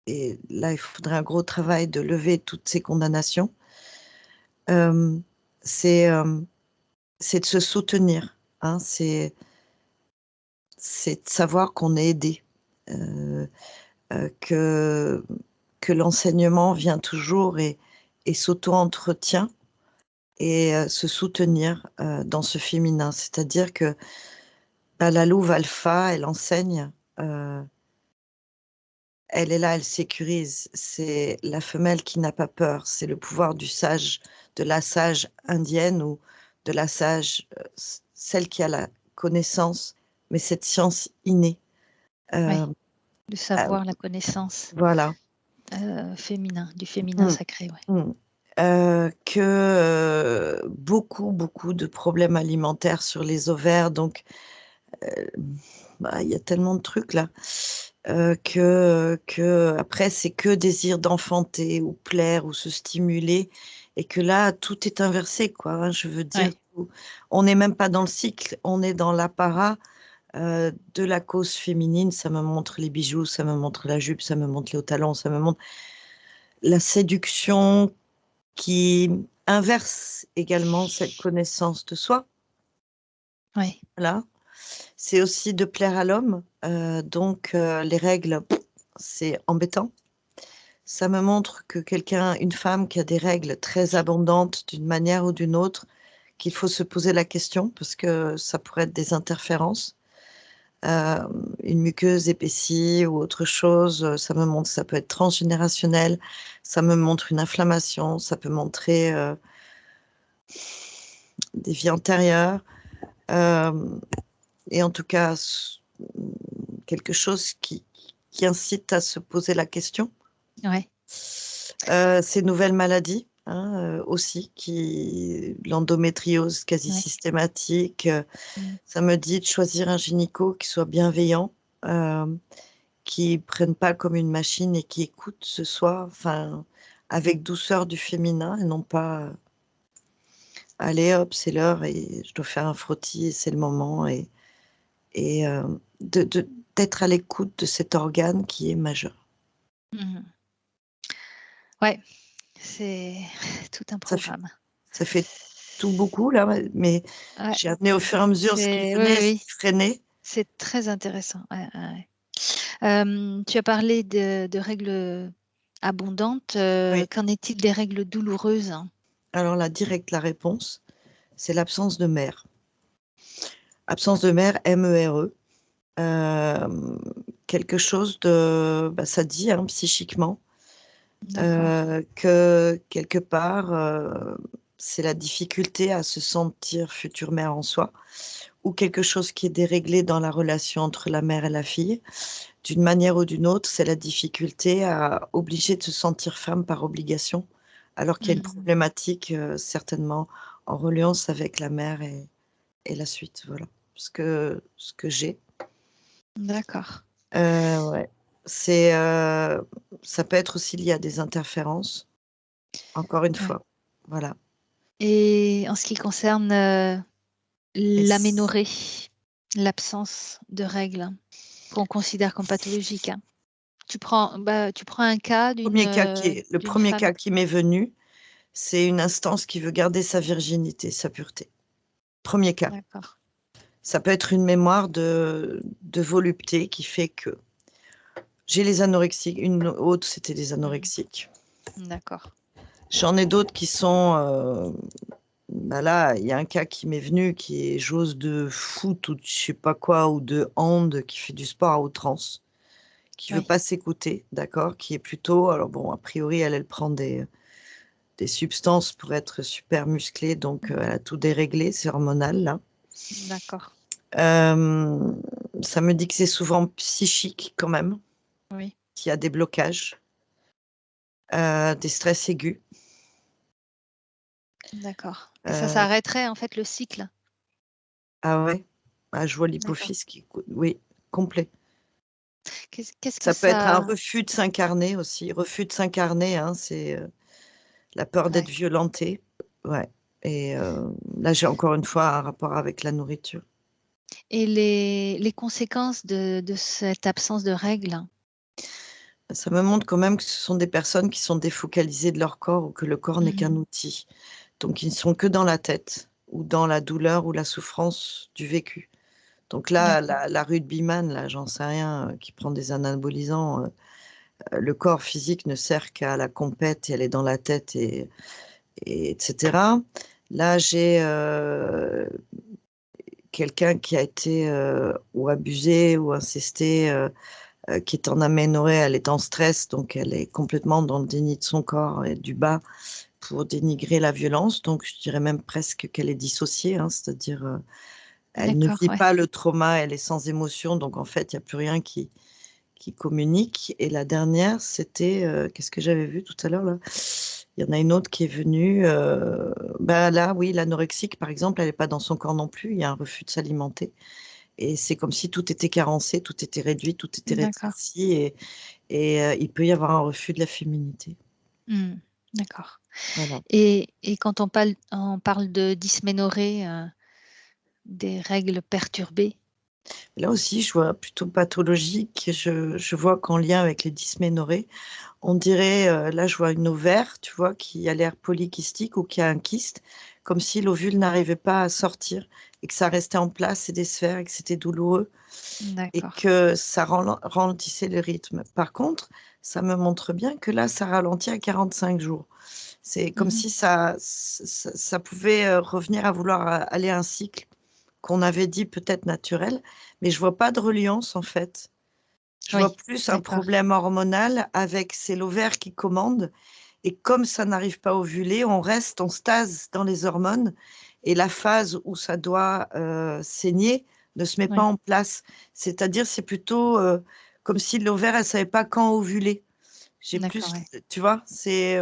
S2: et là, il faudrait un gros travail de lever toutes ces condamnations, euh, c'est c'est de se soutenir, hein, c'est de savoir qu'on est aidé, euh, que, que l'enseignement vient toujours et s'auto-entretient et se soutenir dans ce féminin. C'est-à-dire que bah, la louve alpha, elle enseigne, elle est là, elle sécurise. C'est la femelle qui n'a pas peur. C'est le pouvoir du sage, de la sage indienne ou de la sage, celle qui a la connaissance, mais cette science innée.
S1: Oui,
S2: Euh,
S1: le
S2: euh,
S1: savoir, la connaissance
S2: voilà.
S1: féminin, du féminin
S2: Mm,
S1: sacré, ouais.
S2: mm. Que beaucoup, beaucoup de problèmes alimentaires sur les ovaires. Donc, bah, il y a tellement de trucs là. Que après, c'est que désir d'enfanter ou plaire ou se stimuler. Et que là, tout est inversé, quoi, hein. Je veux dire,
S1: Ouais.
S2: on n'est même pas dans le cycle, on est dans l'apparat de la cause féminine. Ça me montre les bijoux, ça me montre la jupe, ça me montre les hauts talons, ça me montre la séduction qui inverse également cette connaissance de soi.
S1: Ouais.
S2: Voilà. C'est aussi de plaire à l'homme. Donc, les règles, c'est embêtant. Ça me montre que quelqu'un, une femme qui a des règles très abondantes d'une manière ou d'une autre, qu'il faut se poser la question parce que ça pourrait être des interférences. Euh, une muqueuse épaissie ou autre chose, ça me montre, ça peut être transgénérationnel, ça me montre une inflammation, ça peut montrer des vies antérieures. Euh, et en tout cas, quelque chose qui incite à se poser la question.
S1: Ouais.
S2: Ces nouvelles maladies, hein, aussi, l'endométriose quasi
S1: Ouais.
S2: systématique,
S1: Mm.
S2: ça me dit de choisir un gynéco qui soit bienveillant, qui prenne pas comme une machine et qui écoute ce soir, enfin, avec douceur du féminin et non pas, allez hop, c'est l'heure et je dois faire un frottis et c'est le moment et d'être à l'écoute de cet organe qui est majeur.
S1: Mhm. Ouais, c'est tout un
S2: Ça fait,
S1: programme.
S2: ça fait tout beaucoup là, mais
S1: Ouais.
S2: j'ai amené au fur et à mesure ce qui
S1: C'est, oui,
S2: venait,
S1: oui,
S2: ce
S1: oui.
S2: qui freinait.
S1: C'est très intéressant. Ouais, ouais, ouais. Tu as parlé de règles abondantes.
S2: Oui.
S1: Qu'en est-il des règles douloureuses?
S2: Alors là, direct, la réponse, c'est l'absence de mère. Absence de mère, M-E-R-E. Quelque chose de, bah, ça dit, hein, psychiquement,
S1: D'accord.
S2: que quelque part, c'est la difficulté à se sentir future mère en soi, ou quelque chose qui est déréglé dans la relation entre la mère et la fille. D'une manière ou d'une autre, c'est la difficulté à obliger de se sentir femme par obligation, alors qu'il y a une
S1: Mhm.
S2: problématique certainement en reliance avec la mère et la suite. Voilà ce que j'ai.
S1: D'accord.
S2: Ouais. Ça peut être aussi lié à des interférences, encore une
S1: Ouais.
S2: fois. Voilà.
S1: Et en ce qui concerne
S2: Et
S1: l'aménorrhée, l'absence de règles, qu'on considère comme pathologique, hein. Tu prends un cas
S2: le
S1: d'une
S2: premier
S1: femme.
S2: cas qui m'est venu, c'est une instance qui veut garder sa virginité, sa pureté. Premier cas.
S1: D'accord.
S2: Ça peut être une mémoire de volupté qui fait que j'ai les anorexiques. Une autre, c'était des
S1: Mhm.
S2: anorexiques.
S1: D'accord.
S2: J'en ai d'autres qui sont. Bah là, il y a un cas qui m'est venu qui est joueuse de foot ou de je sais pas quoi, ou de hand, qui fait du sport à outrance, qui veut
S1: Oui.
S2: pas s'écouter, d'accord, qui est plutôt. Alors bon, a priori, elle prend des substances pour être super musclée, donc elle a
S1: Mhm.
S2: tout déréglé, c'est hormonal là.
S1: D'accord.
S2: Euh, Ça me dit que c'est souvent psychique quand même,
S1: Oui.
S2: qu'il y a des blocages, des stress aigus.
S1: D'accord. Et ça
S2: Euh,
S1: arrêterait en fait le cycle.
S2: ah ouais, ah, je vois
S1: D'accord.
S2: l'hypophyse qui, oui, complet.
S1: Qu'est-ce que
S2: Ça peut être un
S1: ça...
S2: refus de s'incarner aussi. Refus de s'incarner, hein, c'est la peur d'être
S1: Ouais.
S2: violenté. Ouais. Et là, j'ai encore une fois un rapport avec la nourriture.
S1: Et les conséquences de cette absence de règles?
S2: Ça me montre quand même que ce sont des personnes qui sont défocalisées de leur corps ou que le corps n'est qu'un
S1: Mhm.
S2: outil. Donc, ils ne sont que dans la tête ou dans la douleur ou la souffrance du vécu. Donc là,
S1: D'accord.
S2: la rugbyman, là, j'en sais rien, qui prend des anabolisants, le corps physique ne sert qu'à la compète et elle est dans la tête et etc. Là, j'ai quelqu'un qui a été ou abusé ou incesté qui est en aménorrhée, elle est en stress, donc elle est complètement dans le déni de son corps et du bas pour dénigrer la violence. Donc je dirais même presque qu'elle est dissociée, hein, c'est-à-dire elle ne
S1: D'accord,
S2: vit
S1: ouais.
S2: pas le trauma, elle est sans émotion, donc en fait, il n'y a plus rien qui communique. Et la dernière, c'était, qu'est-ce que j'avais vu tout à l'heure là? Il y en a une autre qui est venue, bah là, oui, l'anorexique, par exemple, elle n'est pas dans son corps non plus, il y a un refus de s'alimenter. Et c'est comme si tout était carencé, tout était réduit, tout était
S1: D'accord.
S2: rétréci, et il peut y avoir un refus de la féminité.
S1: D'accord.
S2: Voilà.
S1: Et quand on parle de dysménorrhée, des règles perturbées.
S2: Là aussi, je vois plutôt pathologique. Je vois qu'en lien avec les dysménorrhées, on dirait, là, je vois une ovaire, tu vois, qui a l'air polykystique ou qui a un kyste, comme si l'ovule n'arrivait pas à sortir et que ça restait en place, c'est des sphères et que c'était douloureux et
S1: D'accord.
S2: que ça ralentissait le rythme. Par contre, ça me montre bien que là, ça ralentit à 45 jours. C'est comme si ça pouvait revenir à vouloir aller à un cycle qu'on avait dit peut-être naturel, mais je vois pas de reliance en fait. Je vois
S1: Oui,
S2: plus un
S1: d'accord.
S2: problème hormonal avec c'est l'ovaire qui commande et comme ça n'arrive pas à ovuler, on reste en stase dans les hormones et la phase où ça doit saigner ne se met pas
S1: Oui,
S2: en place. C'est-à-dire, c'est plutôt comme si l'ovaire, elle savait pas quand ovuler. J'ai
S1: d'accord,
S2: plus,
S1: ouais.
S2: tu vois, c'est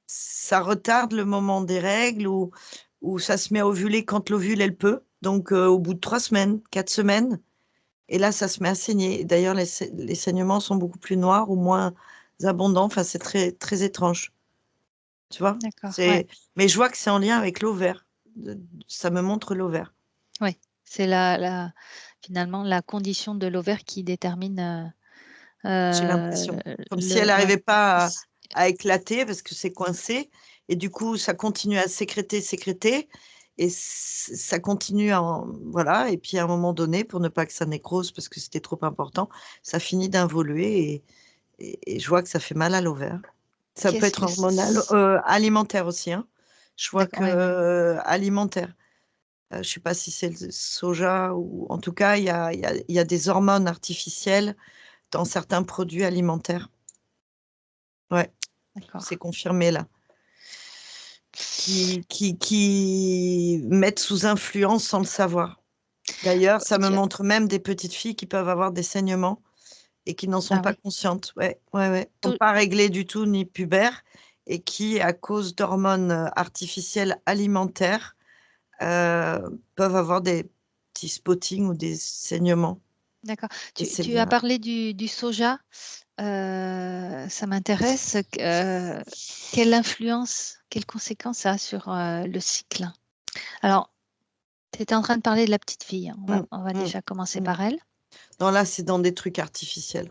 S2: ça retarde le moment des règles ou ça se met à ovuler quand l'ovule, elle peut. Donc, au bout de 3 semaines, 4 semaines, et là, ça se met à saigner. D'ailleurs, les saignements sont beaucoup plus noirs ou moins abondants. Enfin, c'est très, très étrange. Tu vois?
S1: D'accord, ouais.
S2: Mais je vois que c'est en lien avec l'ovaire. Ça me montre l'ovaire.
S1: Oui, c'est finalement la condition de l'ovaire qui détermine
S2: J'ai l'impression. Comme si elle
S1: le. Ouais.
S2: n'arrivait pas à éclater parce que c'est coincé. Et du coup, ça continue à sécréter, sécréter. Et ça continue voilà. Et puis à un moment donné, pour ne pas que ça nécrose parce que c'était trop important, ça finit d'involuer et je vois que ça fait mal à l'ovaire. Ça peut
S1: Qu'est-ce
S2: être
S1: que
S2: hormonal, alimentaire aussi, hein. Je vois
S1: D'accord,
S2: que
S1: ouais, ouais.
S2: alimentaire. Je sais pas si c'est le soja ou en tout cas, il y a des hormones artificielles dans certains produits alimentaires. Ouais, c'est
S1: D'accord.
S2: confirmé là. Qui mettent sous influence sans le savoir. D'ailleurs, ça me
S1: Tu-
S2: montre même des petites filles qui peuvent avoir des saignements et qui n'en sont
S1: Ah
S2: pas
S1: oui.
S2: conscientes. Ouais, ouais, ouais. Qui sont
S1: Tout-
S2: pas réglées du tout ni pubères et qui, à cause d'hormones artificielles alimentaires, peuvent avoir des petits spottings ou des saignements.
S1: D'accord.
S2: Et
S1: Tu,
S2: c'est
S1: tu as
S2: lié.
S1: parlé du soja. Ça m'intéresse. Quelle influence, quelles conséquences ça a sur le cycle? Alors, tu étais en train de parler de la petite fille, hein.
S2: Mmh,
S1: On va
S2: mmh,
S1: déjà commencer
S2: mmh.
S1: par elle.
S2: Non, là, c'est dans des trucs artificiels.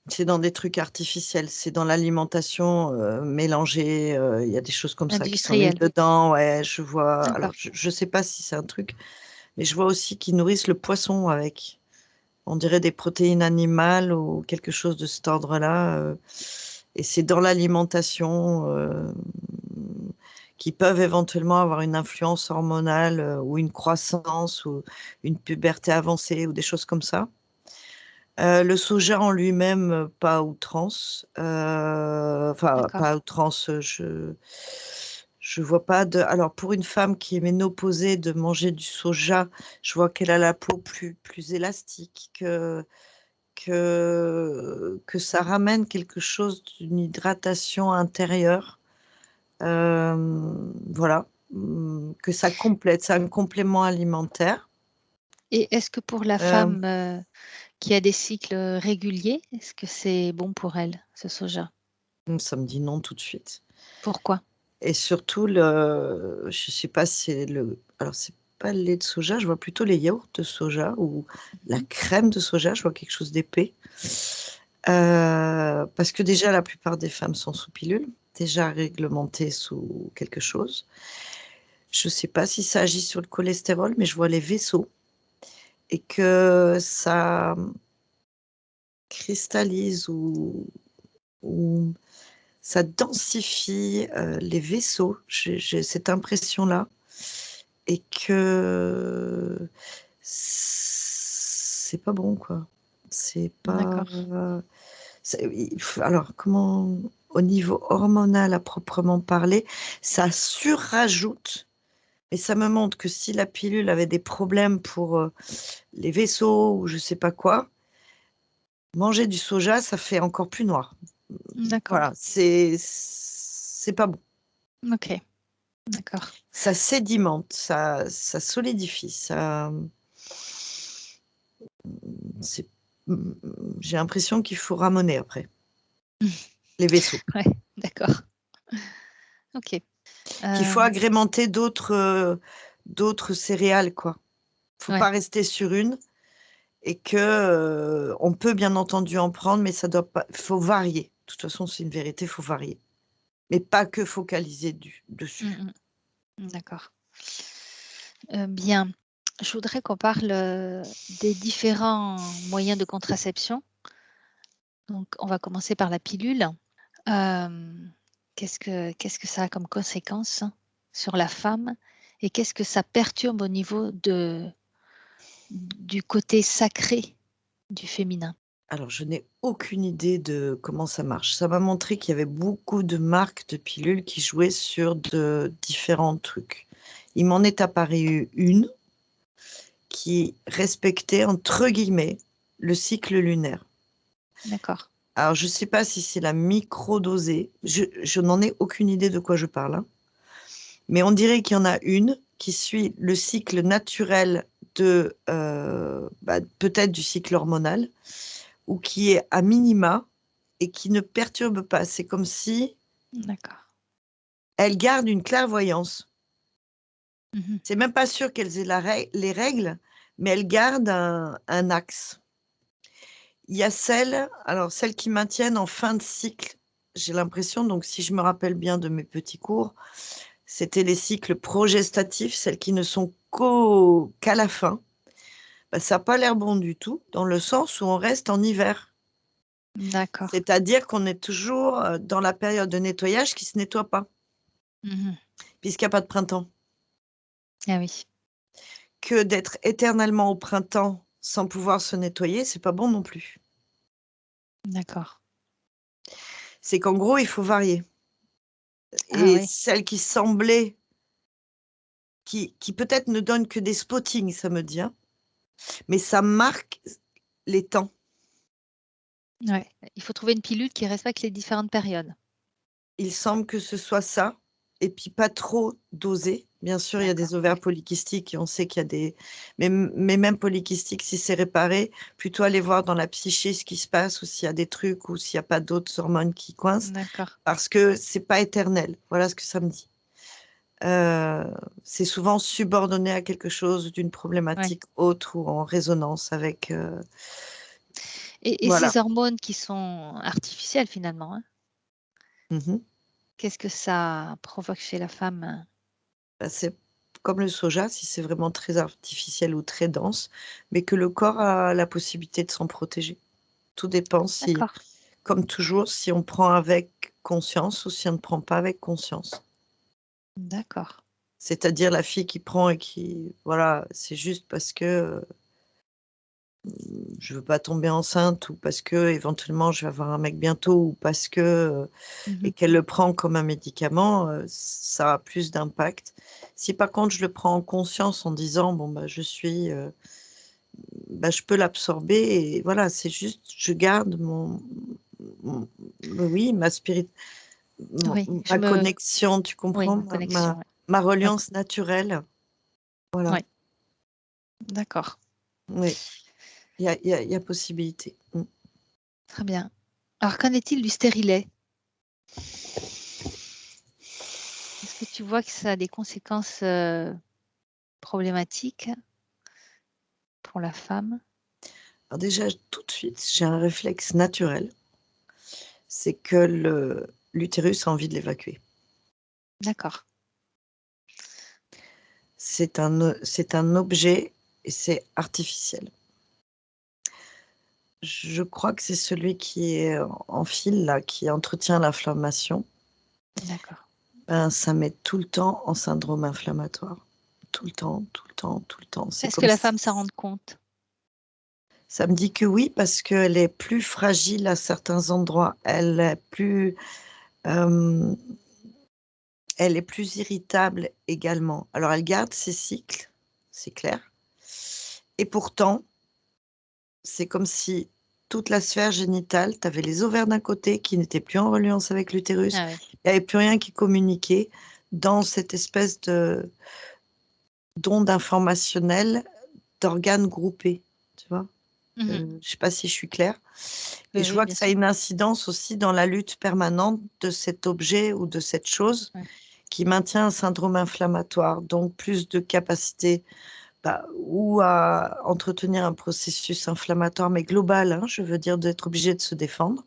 S2: C'est dans des trucs artificiels, c'est dans l'alimentation, mélangée, il y a des choses comme ça qui sont mises
S1: Industrielle.
S2: dedans, ouais, je vois. Alors
S1: D'accord.
S2: je sais pas si c'est un truc, mais je vois aussi qu'ils nourrissent le poisson avec. On dirait des protéines animales ou quelque chose de cet ordre-là, et c'est dans l'alimentation, qui peuvent éventuellement avoir une influence hormonale, ou une croissance ou une puberté avancée ou des choses comme ça. Le soja en lui-même, pas à outrance, enfin
S1: D'accord.
S2: pas à outrance, je vois pas de alors pour une femme qui est ménopausée de manger du soja, je vois qu'elle a la peau plus élastique, que ça ramène quelque chose d'une hydratation intérieure, voilà, que ça complète, c'est un complément alimentaire,
S1: Et est-ce que pour la
S2: hem,
S1: femme qui a des cycles réguliers, est-ce que c'est bon pour elle, ce soja?
S2: ça me dit non tout de suite.
S1: Pourquoi?
S2: Et surtout je sais pas si c'est alors c'est pas le lait de soja, je vois plutôt les yaourts de soja ou la
S1: Mhm.
S2: crème de soja, je vois quelque chose d'épais. Parce que déjà la plupart des femmes sont sous pilule, déjà réglementées sous quelque chose. Je sais pas si ça agit sur le cholestérol, mais je vois les vaisseaux et que ça cristallise ou ça densifie, les vaisseaux. J'ai cette impression-là. Et que c'est c'est pas bon, quoi. C'est pas,
S1: D'accord.
S2: alors comment, au niveau hormonal à proprement parler, ça surrajoute, et ça me montre que si la pilule avait des problèmes pour, les vaisseaux ou je sais pas quoi, manger du soja, ça fait encore plus noir.
S1: D'accord.
S2: Voilà, c'est pas bon.
S1: OK. D'accord.
S2: Ça sédimente, ça solidifie, c'est j'ai l'impression qu'il faut ramoner après, les vaisseaux.
S1: Ouais, d'accord. OK.
S2: Qu'il faut
S1: Hem,
S2: agrémenter d'autres céréales, quoi. Faut pas
S1: ouais.
S2: rester sur une, et que, on peut bien entendu en prendre, mais ça doit pas, faut varier. De toute façon, c'est une vérité, faut varier, mais pas que focaliser dessus.
S1: Mmh mh. D'accord. Bien. Je voudrais qu'on parle, des différents moyens de contraception. Donc on va commencer par la pilule. Hem, qu'est-ce que ça a comme conséquence sur la femme et qu'est-ce que ça perturbe au niveau du côté sacré du féminin?
S2: Alors, je n'ai aucune idée de comment ça marche. Ça m'a montré qu'il y avait beaucoup de marques de pilules qui jouaient sur de différents trucs. Il m'en est apparu une qui respectait, entre guillemets, le cycle lunaire.
S1: D'accord.
S2: Alors, je ne sais pas si c'est la microdosée, je n'en ai aucune idée de quoi je parle, hein, mais on dirait qu'il y en a une qui suit le cycle naturel de, peut-être du cycle hormonal, ou qui est à minima et qui ne perturbe pas. C'est comme si
S1: D'accord.
S2: elle garde une clairvoyance.
S1: Mmh mh.
S2: C'est même pas sûr qu'elles aient les règles, mais elles gardent un axe. Il y a celles qui maintiennent en fin de cycle, j'ai l'impression, donc si je me rappelle bien de mes petits cours, c'était les cycles progestatifs, celles qui ne sont qu'à la fin. Bah, ça a pas l'air bon du tout, dans le sens où on reste en hiver.
S1: D'accord.
S2: C'est-à-dire qu'on est toujours, dans la période de nettoyage qui se nettoie pas,
S1: Mmh mh.
S2: puisqu'il y a pas de printemps.
S1: Ah oui.
S2: Que d'être éternellement au printemps sans pouvoir se nettoyer, c'est pas bon non plus.
S1: D'accord.
S2: C'est qu'en gros, il faut varier,
S1: Ah
S2: et
S1: oui.
S2: celles qui semblaient, qui peut-être ne donnent que des spottings, ça me dit, hein, mais ça marque les temps.
S1: Ouais. Il faut trouver une pilule qui respecte les différentes périodes.
S2: Il semble que ce soit ça, et puis pas trop dosé. Bien sûr, il y a
S1: D'accord.
S2: des ovaires
S1: Ouais.
S2: polykystiques et on sait qu'il y a des, mais même polykystiques, si c'est réparé, plutôt aller voir dans la psyché ce qui se passe, ou s'il y a des trucs, ou s'il y a pas d'autres hormones qui coincent,
S1: D'accord.
S2: parce que c'est pas éternel. Voilà ce que ça me dit. Heu, c'est souvent subordonné à quelque chose, d'une
S1: Ouais.
S2: problématique autre, ou en résonance avec,
S1: Et
S2: voilà.
S1: ces hormones qui sont artificielles finalement, hein,
S2: Mmh mh.
S1: qu'est-ce que ça provoque chez la femme?
S2: Bah, c'est comme le soja, si c'est vraiment très artificiel ou très dense, mais que le corps a la possibilité de s'en protéger. Tout dépend si,
S1: D'accord.
S2: comme toujours, si on prend avec conscience ou si on ne prend pas avec conscience.
S1: D'accord.
S2: C'est-à-dire la fille qui prend et qui, voilà, c'est juste parce que, je veux pas tomber enceinte, ou parce que éventuellement je vais avoir un mec bientôt, ou parce que,
S1: Mmh
S2: et
S1: mh.
S2: qu'elle le prend comme un médicament, ça a plus d'impact. Si par contre je le prends en conscience en disant: «Bon, bah, je peux l'absorber», et voilà, c'est juste je garde mon oui,
S1: Oui,
S2: ma connexion, tu
S1: oui,
S2: comprends?
S1: ma connexion, ouais.
S2: Ma
S1: Ma
S2: reliance naturelle, voilà.
S1: Ouais, d'accord.
S2: Oui, il y a possibilité. Mmh.
S1: Très bien. Alors qu'en est-il du stérilet? Est-ce que tu vois que ça a des conséquences, problématiques pour la femme?
S2: Alors déjà, tout de suite, j'ai un réflexe naturel, c'est que l'utérus a envie de l'évacuer.
S1: D'accord.
S2: C'est un objet, et c'est artificiel. Je crois que c'est celui qui est en fil là, qui entretient l'inflammation.
S1: D'accord.
S2: Ben, ça m'aide tout le temps en syndrome inflammatoire. Tout le temps, tout le temps, tout le temps. C'est
S1: Est-ce que
S2: comme
S1: la
S2: si
S1: femme s'en rende compte?
S2: Ça me dit que oui, parce qu'elle est plus fragile à certains endroits. Euh, elle est plus irritable également. Alors, elle garde ses cycles, c'est clair. Et pourtant, c'est comme si toute la sphère génitale, tu avais les ovaires d'un côté qui n'étaient plus en reliance avec l'utérus,
S1: Ah oui.
S2: il n'y avait plus rien qui communiquait dans cette espèce de d'onde informationnelle d'organes groupés, tu vois.
S1: Mhm.
S2: Je ne sais pas si je suis claire. Et
S1: Oui,
S2: je
S1: oui,
S2: vois que
S1: bien
S2: ça a
S1: sûr.
S2: une incidence aussi dans la lutte permanente de cet objet ou de cette chose
S1: Ouais.
S2: qui maintient un syndrome inflammatoire, donc plus de capacité ou à entretenir un processus inflammatoire, mais global, hein, je veux dire d'être obligé de se défendre,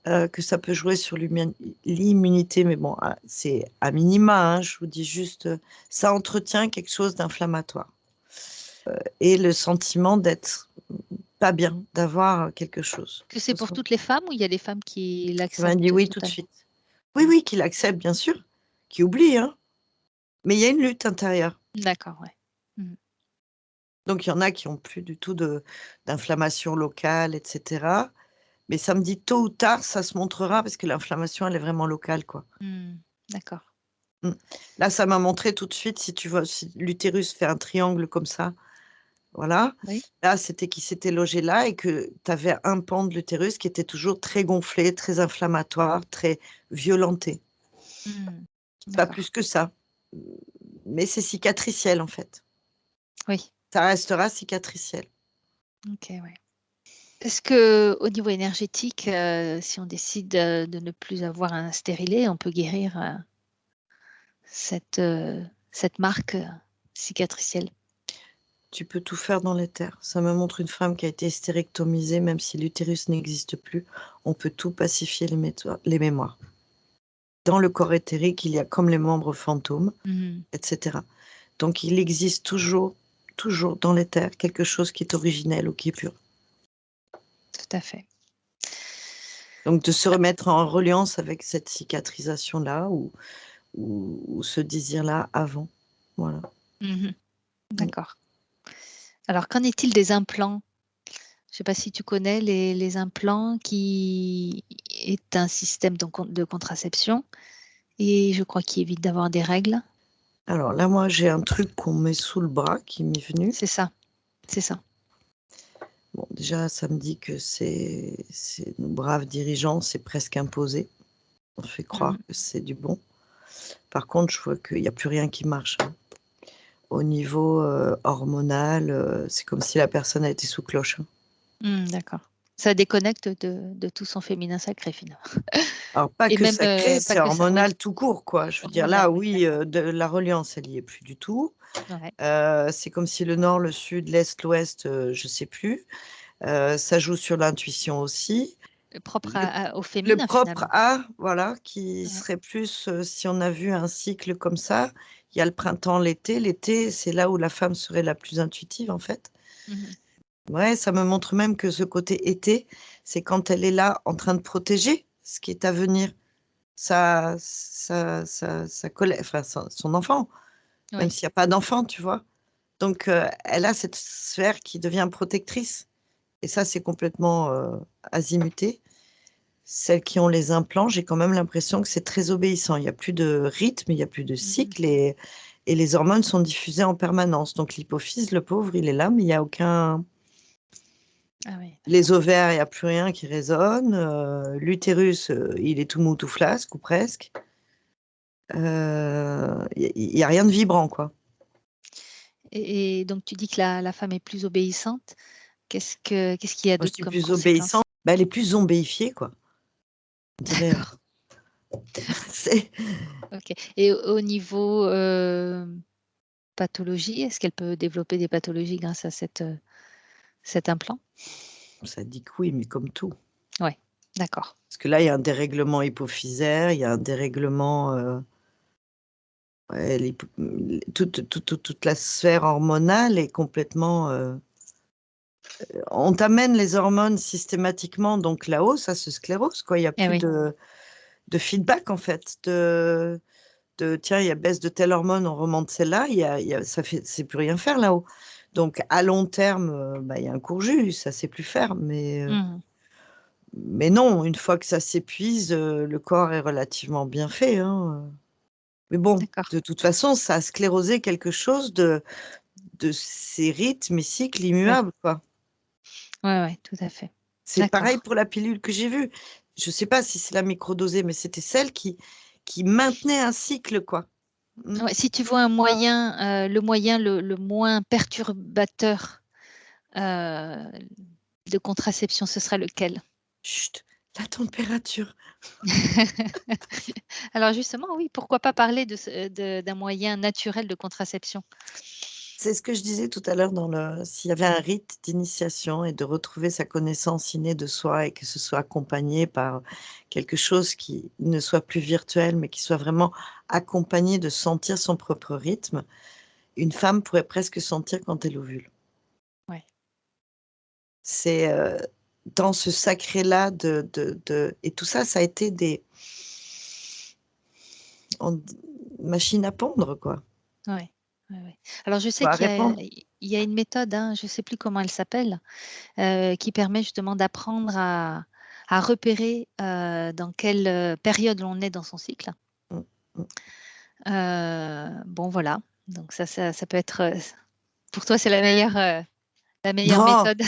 S2: que ça peut jouer sur l'immunité, mais bon, c'est à minima, hein, je vous dis juste, ça entretient quelque chose d'inflammatoire. Et le sentiment d'être pas bien, d'avoir quelque chose.
S1: Que c'est pour toutes les femmes ou il y a des femmes qui
S2: Ça m'a dit
S1: l'acceptent
S2: oui tout de
S1: totalement?
S2: suite. Oui, oui, qu'il accepte, bien sûr, qu'il oublie, hein. Mais il y a une lutte intérieure.
S1: D'accord, ouais. Mhm.
S2: Donc, il y en a qui ont plus du tout d'inflammation locale, etc. Mais ça me dit tôt ou tard, ça se montrera parce que l'inflammation, elle est vraiment locale, quoi.
S1: D'accord.
S2: Mm. Là, ça m'a montré tout de suite, si tu vois, si l'utérus fait un triangle comme ça, voilà.
S1: Oui.
S2: Là, c'était qui s'était logé là et que tu avais un pan de l'utérus qui était toujours très gonflé, très inflammatoire, très violenté.
S1: Mhm.
S2: Pas
S1: D'accord.
S2: plus que ça. Mais c'est cicatriciel, en fait.
S1: Oui.
S2: Ça restera cicatriciel.
S1: Ok, ouais. Est-ce que au niveau énergétique, si on décide de ne plus avoir un stérilet, on peut guérir cette marque cicatricielle?
S2: Tu peux tout faire dans l'éther. Ça me montre une femme qui a été hystérectomisée, même si l'utérus n'existe plus. On peut tout pacifier les mémoires. Dans le corps éthérique, il y a comme les membres fantômes,
S1: Mhm.
S2: etc. Donc, il existe toujours, toujours dans l'éther quelque chose qui est originel ou qui est pur.
S1: Tout à fait.
S2: Donc, de se remettre en reliance avec cette cicatrisation-là ou ce désir-là avant. Voilà.
S1: Mhm.
S2: Mm.
S1: D'accord. Alors, qu'en est-il des implants? Je ne sais pas si tu connais les implants, qui est un système de contraception et je crois qu'il évite d'avoir des règles.
S2: Alors là, moi, j'ai un truc qu'on met sous le bras qui m'est venu.
S1: C'est ça, c'est ça.
S2: Bon, déjà, ça me dit que nos braves dirigeants, c'est presque imposé. On fait croire
S1: Mhm.
S2: que c'est du bon. Par contre, je vois qu'il n'y a plus rien qui marche, hein. Au niveau hormonal, c'est comme si la personne a été sous cloche, hein.
S1: D'accord. Ça déconnecte de tout son féminin sacré, finalement.
S2: Alors, pas
S1: Et
S2: que
S1: même
S2: sacré,
S1: pas
S2: c'est
S1: que ça, oui,
S2: hormonal tout court, quoi. Je veux dire,
S1: hormonal,
S2: là,
S1: oui,
S2: oui,
S1: d'accord.
S2: de la reliance, elle n'y est plus du tout.
S1: Ouais.
S2: C'est comme si le nord, le sud, l'est, l'ouest, je ne sais plus. Ça joue sur l'intuition aussi.
S1: Propre
S2: Le,
S1: au
S2: le
S1: féminin,
S2: propre
S1: finalement.
S2: A, voilà, qui
S1: Ouais.
S2: serait plus, si on a vu un cycle comme ça, il y a le printemps, l'été. L'été, c'est là où la femme serait la plus intuitive, en fait.
S1: Mhm.
S2: Ouais, ça me montre même que ce côté été, c'est quand elle est là en train de protéger ce qui est à venir, enfin, son enfant, même
S1: Oui.
S2: s'il n'y a pas d'enfant, tu vois. Donc, elle a cette sphère qui devient protectrice. Et ça, c'est complètement azimuté. Celles qui ont les implants, j'ai quand même l'impression que c'est très obéissant. Il n'y a plus de rythme, il n'y a plus de
S1: Mhm.
S2: cycle et les hormones sont diffusées en permanence. Donc, l'hypophyse, le pauvre, il est là, mais il n'y a aucun.
S1: Ah oui,
S2: Les
S1: d'accord.
S2: ovaires, il n'y a plus rien qui résonne. L'utérus, il est tout mou, tout flasque, ou presque. Il n'y a rien de vibrant, quoi.
S1: Et donc, tu dis que la femme est plus obéissante. Qu'est-ce qu'il y a
S2: Moi, je
S1: d'autre
S2: dis
S1: comme
S2: plus obéissante.
S1: conséquence?
S2: Bah, elle est plus zombéifiée, quoi. On dirait.
S1: D'accord.
S2: C'est-
S1: Ok. Et au niveau pathologie, est-ce qu'elle peut développer des pathologies grâce à cet implant?
S2: Ça dit que oui, mais comme tout.
S1: Oui, d'accord.
S2: Parce que là, il y a un dérèglement hypophysaire, il y a un dérèglement. Ouais, toute la sphère hormonale est complètement. On t'amène les hormones systématiquement, donc là-haut, ça se sclérose, quoi. Il n'y a
S1: Eh
S2: plus
S1: oui.
S2: de feedback, en fait. Tiens, il y a baisse de telle hormone, on remonte celle-là, ça fait, c'est plus rien faire là-haut. Donc à long terme, il y a un court jus, ça sait plus faire,
S1: Mmh.
S2: mais non, une fois que ça s'épuise, le corps est relativement bien fait, hein. Mais bon,
S1: D'accord.
S2: de toute façon, ça a sclérosé quelque chose de ces rythmes et cycles
S1: Oui.
S2: immuables, quoi.
S1: Ouais, ouais, tout à fait.
S2: C'est pareil
S1: D'accord.
S2: pour la pilule que j'ai vue. Je sais pas si c'est la microdosée, mais c'était celle qui maintenait un cycle, quoi. Mmh.
S1: Ouais, si tu vois un moyen, le moyen le moins perturbateur, heu, de contraception, ce serait lequel?
S2: Chut, la température.
S1: Alors justement, oui, pourquoi pas parler d'un moyen naturel de contraception?
S2: C'est ce que je disais tout à l'heure dans le s'il y avait un rite d'initiation et de retrouver sa connaissance innée de soi et que ce soit accompagné par quelque chose qui ne soit plus virtuel, mais qui soit vraiment accompagné de sentir son propre rythme, une femme pourrait presque sentir quand elle ovule.
S1: Ouais,
S2: C'est, dans ce sacré-là de et tout ça, ça a été des on d machines à pondre, quoi.
S1: ouais, ouais, ouais. Alors je sais
S2: Ou à
S1: qu'il y a
S2: répandre.
S1: il y a une méthode, hein, je ne sais plus comment elle s'appelle, qui permet justement d'apprendre à repérer, dans quelle, période on est dans son cycle.
S2: Mmh, mmh.
S1: Bon voilà, donc ça peut être, pour toi c'est la meilleure
S2: Non!
S1: méthode,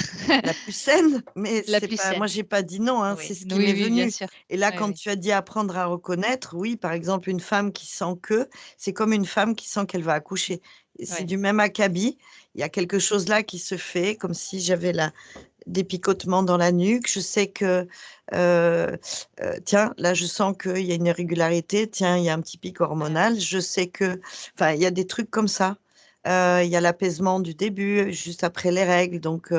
S2: La plus saine, mais
S1: la
S2: c'est
S1: plus
S2: pas moi
S1: saine.
S2: j'ai pas dit non, hein, c'est
S1: Oui,
S2: ce qui
S1: oui,
S2: m'est
S1: oui, bien
S2: venu
S1: sûr.
S2: et là,
S1: Oui,
S2: quand
S1: oui.
S2: tu as dit apprendre à reconnaître, oui, par exemple, une femme qui sent que, c'est comme une femme qui sent qu'elle va accoucher et c'est
S1: Ouais,
S2: du même acabit. Il y a quelque chose là qui se fait comme si j'avais la des picotements dans la nuque. Je sais que, tiens, là, je sens qu'il y a une irrégularité. Tiens, il y a un petit pic
S1: ouais, ouais.
S2: hormonal. Je sais que enfin, il y a des trucs comme ça. Il y a l'apaisement du début, juste après les règles, donc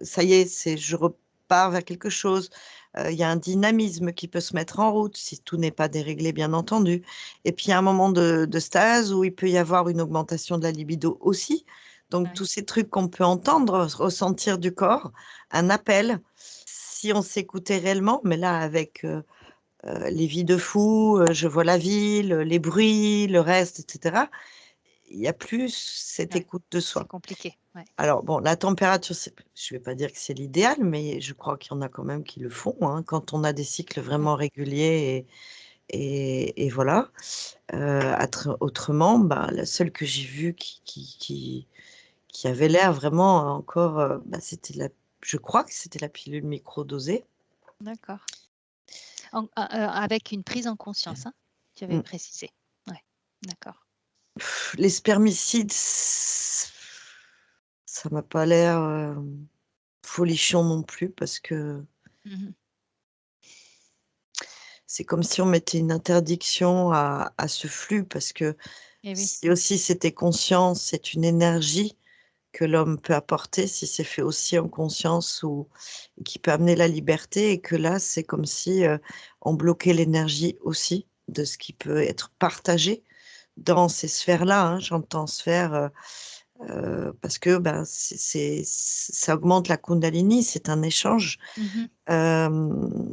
S2: ça y est, c'est je repars vers quelque chose. Il y a un dynamisme qui peut se mettre en route, si tout n'est pas déréglé, bien entendu. Et puis, il y a un moment de stase où il peut y avoir une augmentation de la libido aussi. Donc tous
S1: Ouais,
S2: ces trucs qu'on peut entendre, ressentir du corps, un appel, si on s'écoutait réellement, mais là avec, les vies de fou, je vois la ville, les bruits, le reste et cetera, il y a plus cette
S1: ouais.
S2: écoute de
S1: C'est
S2: soi.
S1: compliqué, ouais.
S2: Alors bon, la température, c'est je vais pas dire que c'est l'idéal, mais je crois qu'il y en a quand même qui le font, hein, quand on a des cycles
S1: Mmh.
S2: vraiment réguliers et voilà. Autrement, la seule que j'ai vue qui avait l'air vraiment encore, c'était la je crois que c'était la pilule microdosée.
S1: D'accord. Avec une prise en conscience, hein? Tu avais
S2: Mmh.
S1: précisé. Ouais, d'accord.
S2: Les spermicides, ça m'a pas l'air, folichon non plus parce que
S1: Mmh mh.
S2: c'est comme si on mettait une interdiction à ce flux parce que
S1: Et oui,
S2: si aussi c'était conscient, c'est une énergie que l'homme peut apporter si c'est fait aussi en conscience ou qui peut amener la liberté et que là, c'est comme si, on bloquait l'énergie aussi de ce qui peut être partagé dans ces sphères-là, hein. J'entends sphère, parce que, ça augmente la kundalini, c'est un échange.
S1: mmh mh.
S2: Hem,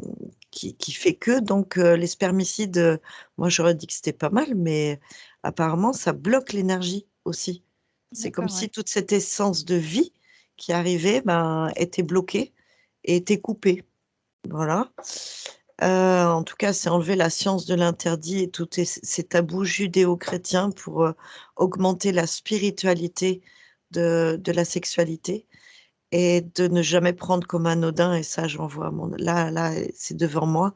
S2: qui fait que donc les spermicides, moi j'aurais dit que c'était pas mal, mais apparemment ça bloque l'énergie aussi. C'est comme
S1: D'accord,
S2: si
S1: ouais.
S2: toute cette essence de vie qui arrivait, était bloquée et était coupée. Voilà. En tout cas, c'est enlever la science de l'interdit et tous ces tabous judéo-chrétiens pour, augmenter la spiritualité de la sexualité. Et de ne jamais prendre comme anodin et ça j'en vois mon là, c'est devant moi,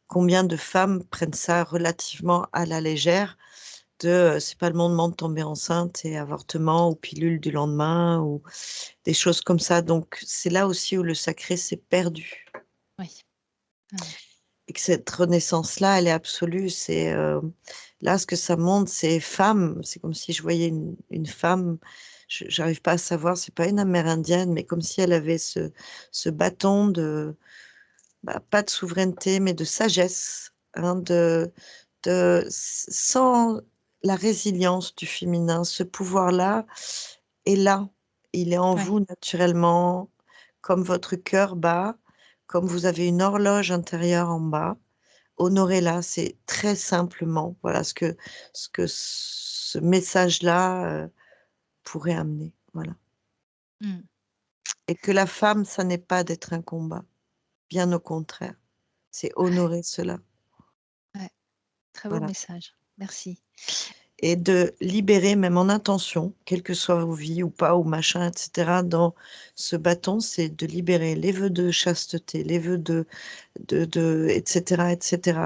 S2: combien de femmes prennent ça relativement à la légère de, c'est pas le moment de tomber enceinte et avortement ou pilule du lendemain ou des choses comme ça donc c'est là aussi où le sacré s'est perdu
S1: Oui. Ouais, ouais.
S2: et que cette renaissance-là, elle est absolue. C'est, là ce que ça montre, c'est femme, c'est comme si je voyais une femme, je j'arrive pas à savoir, c'est pas une amérindienne, mais comme si elle avait ce bâton de, pas de souveraineté, mais de sagesse, hein, sans la résilience du féminin. Ce pouvoir-là est là, il est en
S1: Ouais,
S2: vous naturellement, comme votre cœur bat, comme vous avez une horloge intérieure en bas. Honorez-la, c'est très simplement, voilà ce que ce message-là, pourrait amener. Voilà.
S1: Mmh.
S2: Et que la femme, ça n'est pas d'être un combat. Bien au contraire. C'est honorer cela.
S1: Ouais, très beau
S2: Voilà.
S1: message. Merci.
S2: Et de libérer, même en intention, quelle que soit vos vies ou pas, ou machin, etc., dans ce bâton, c'est de libérer les vœux de chasteté, les vœux etc., etc.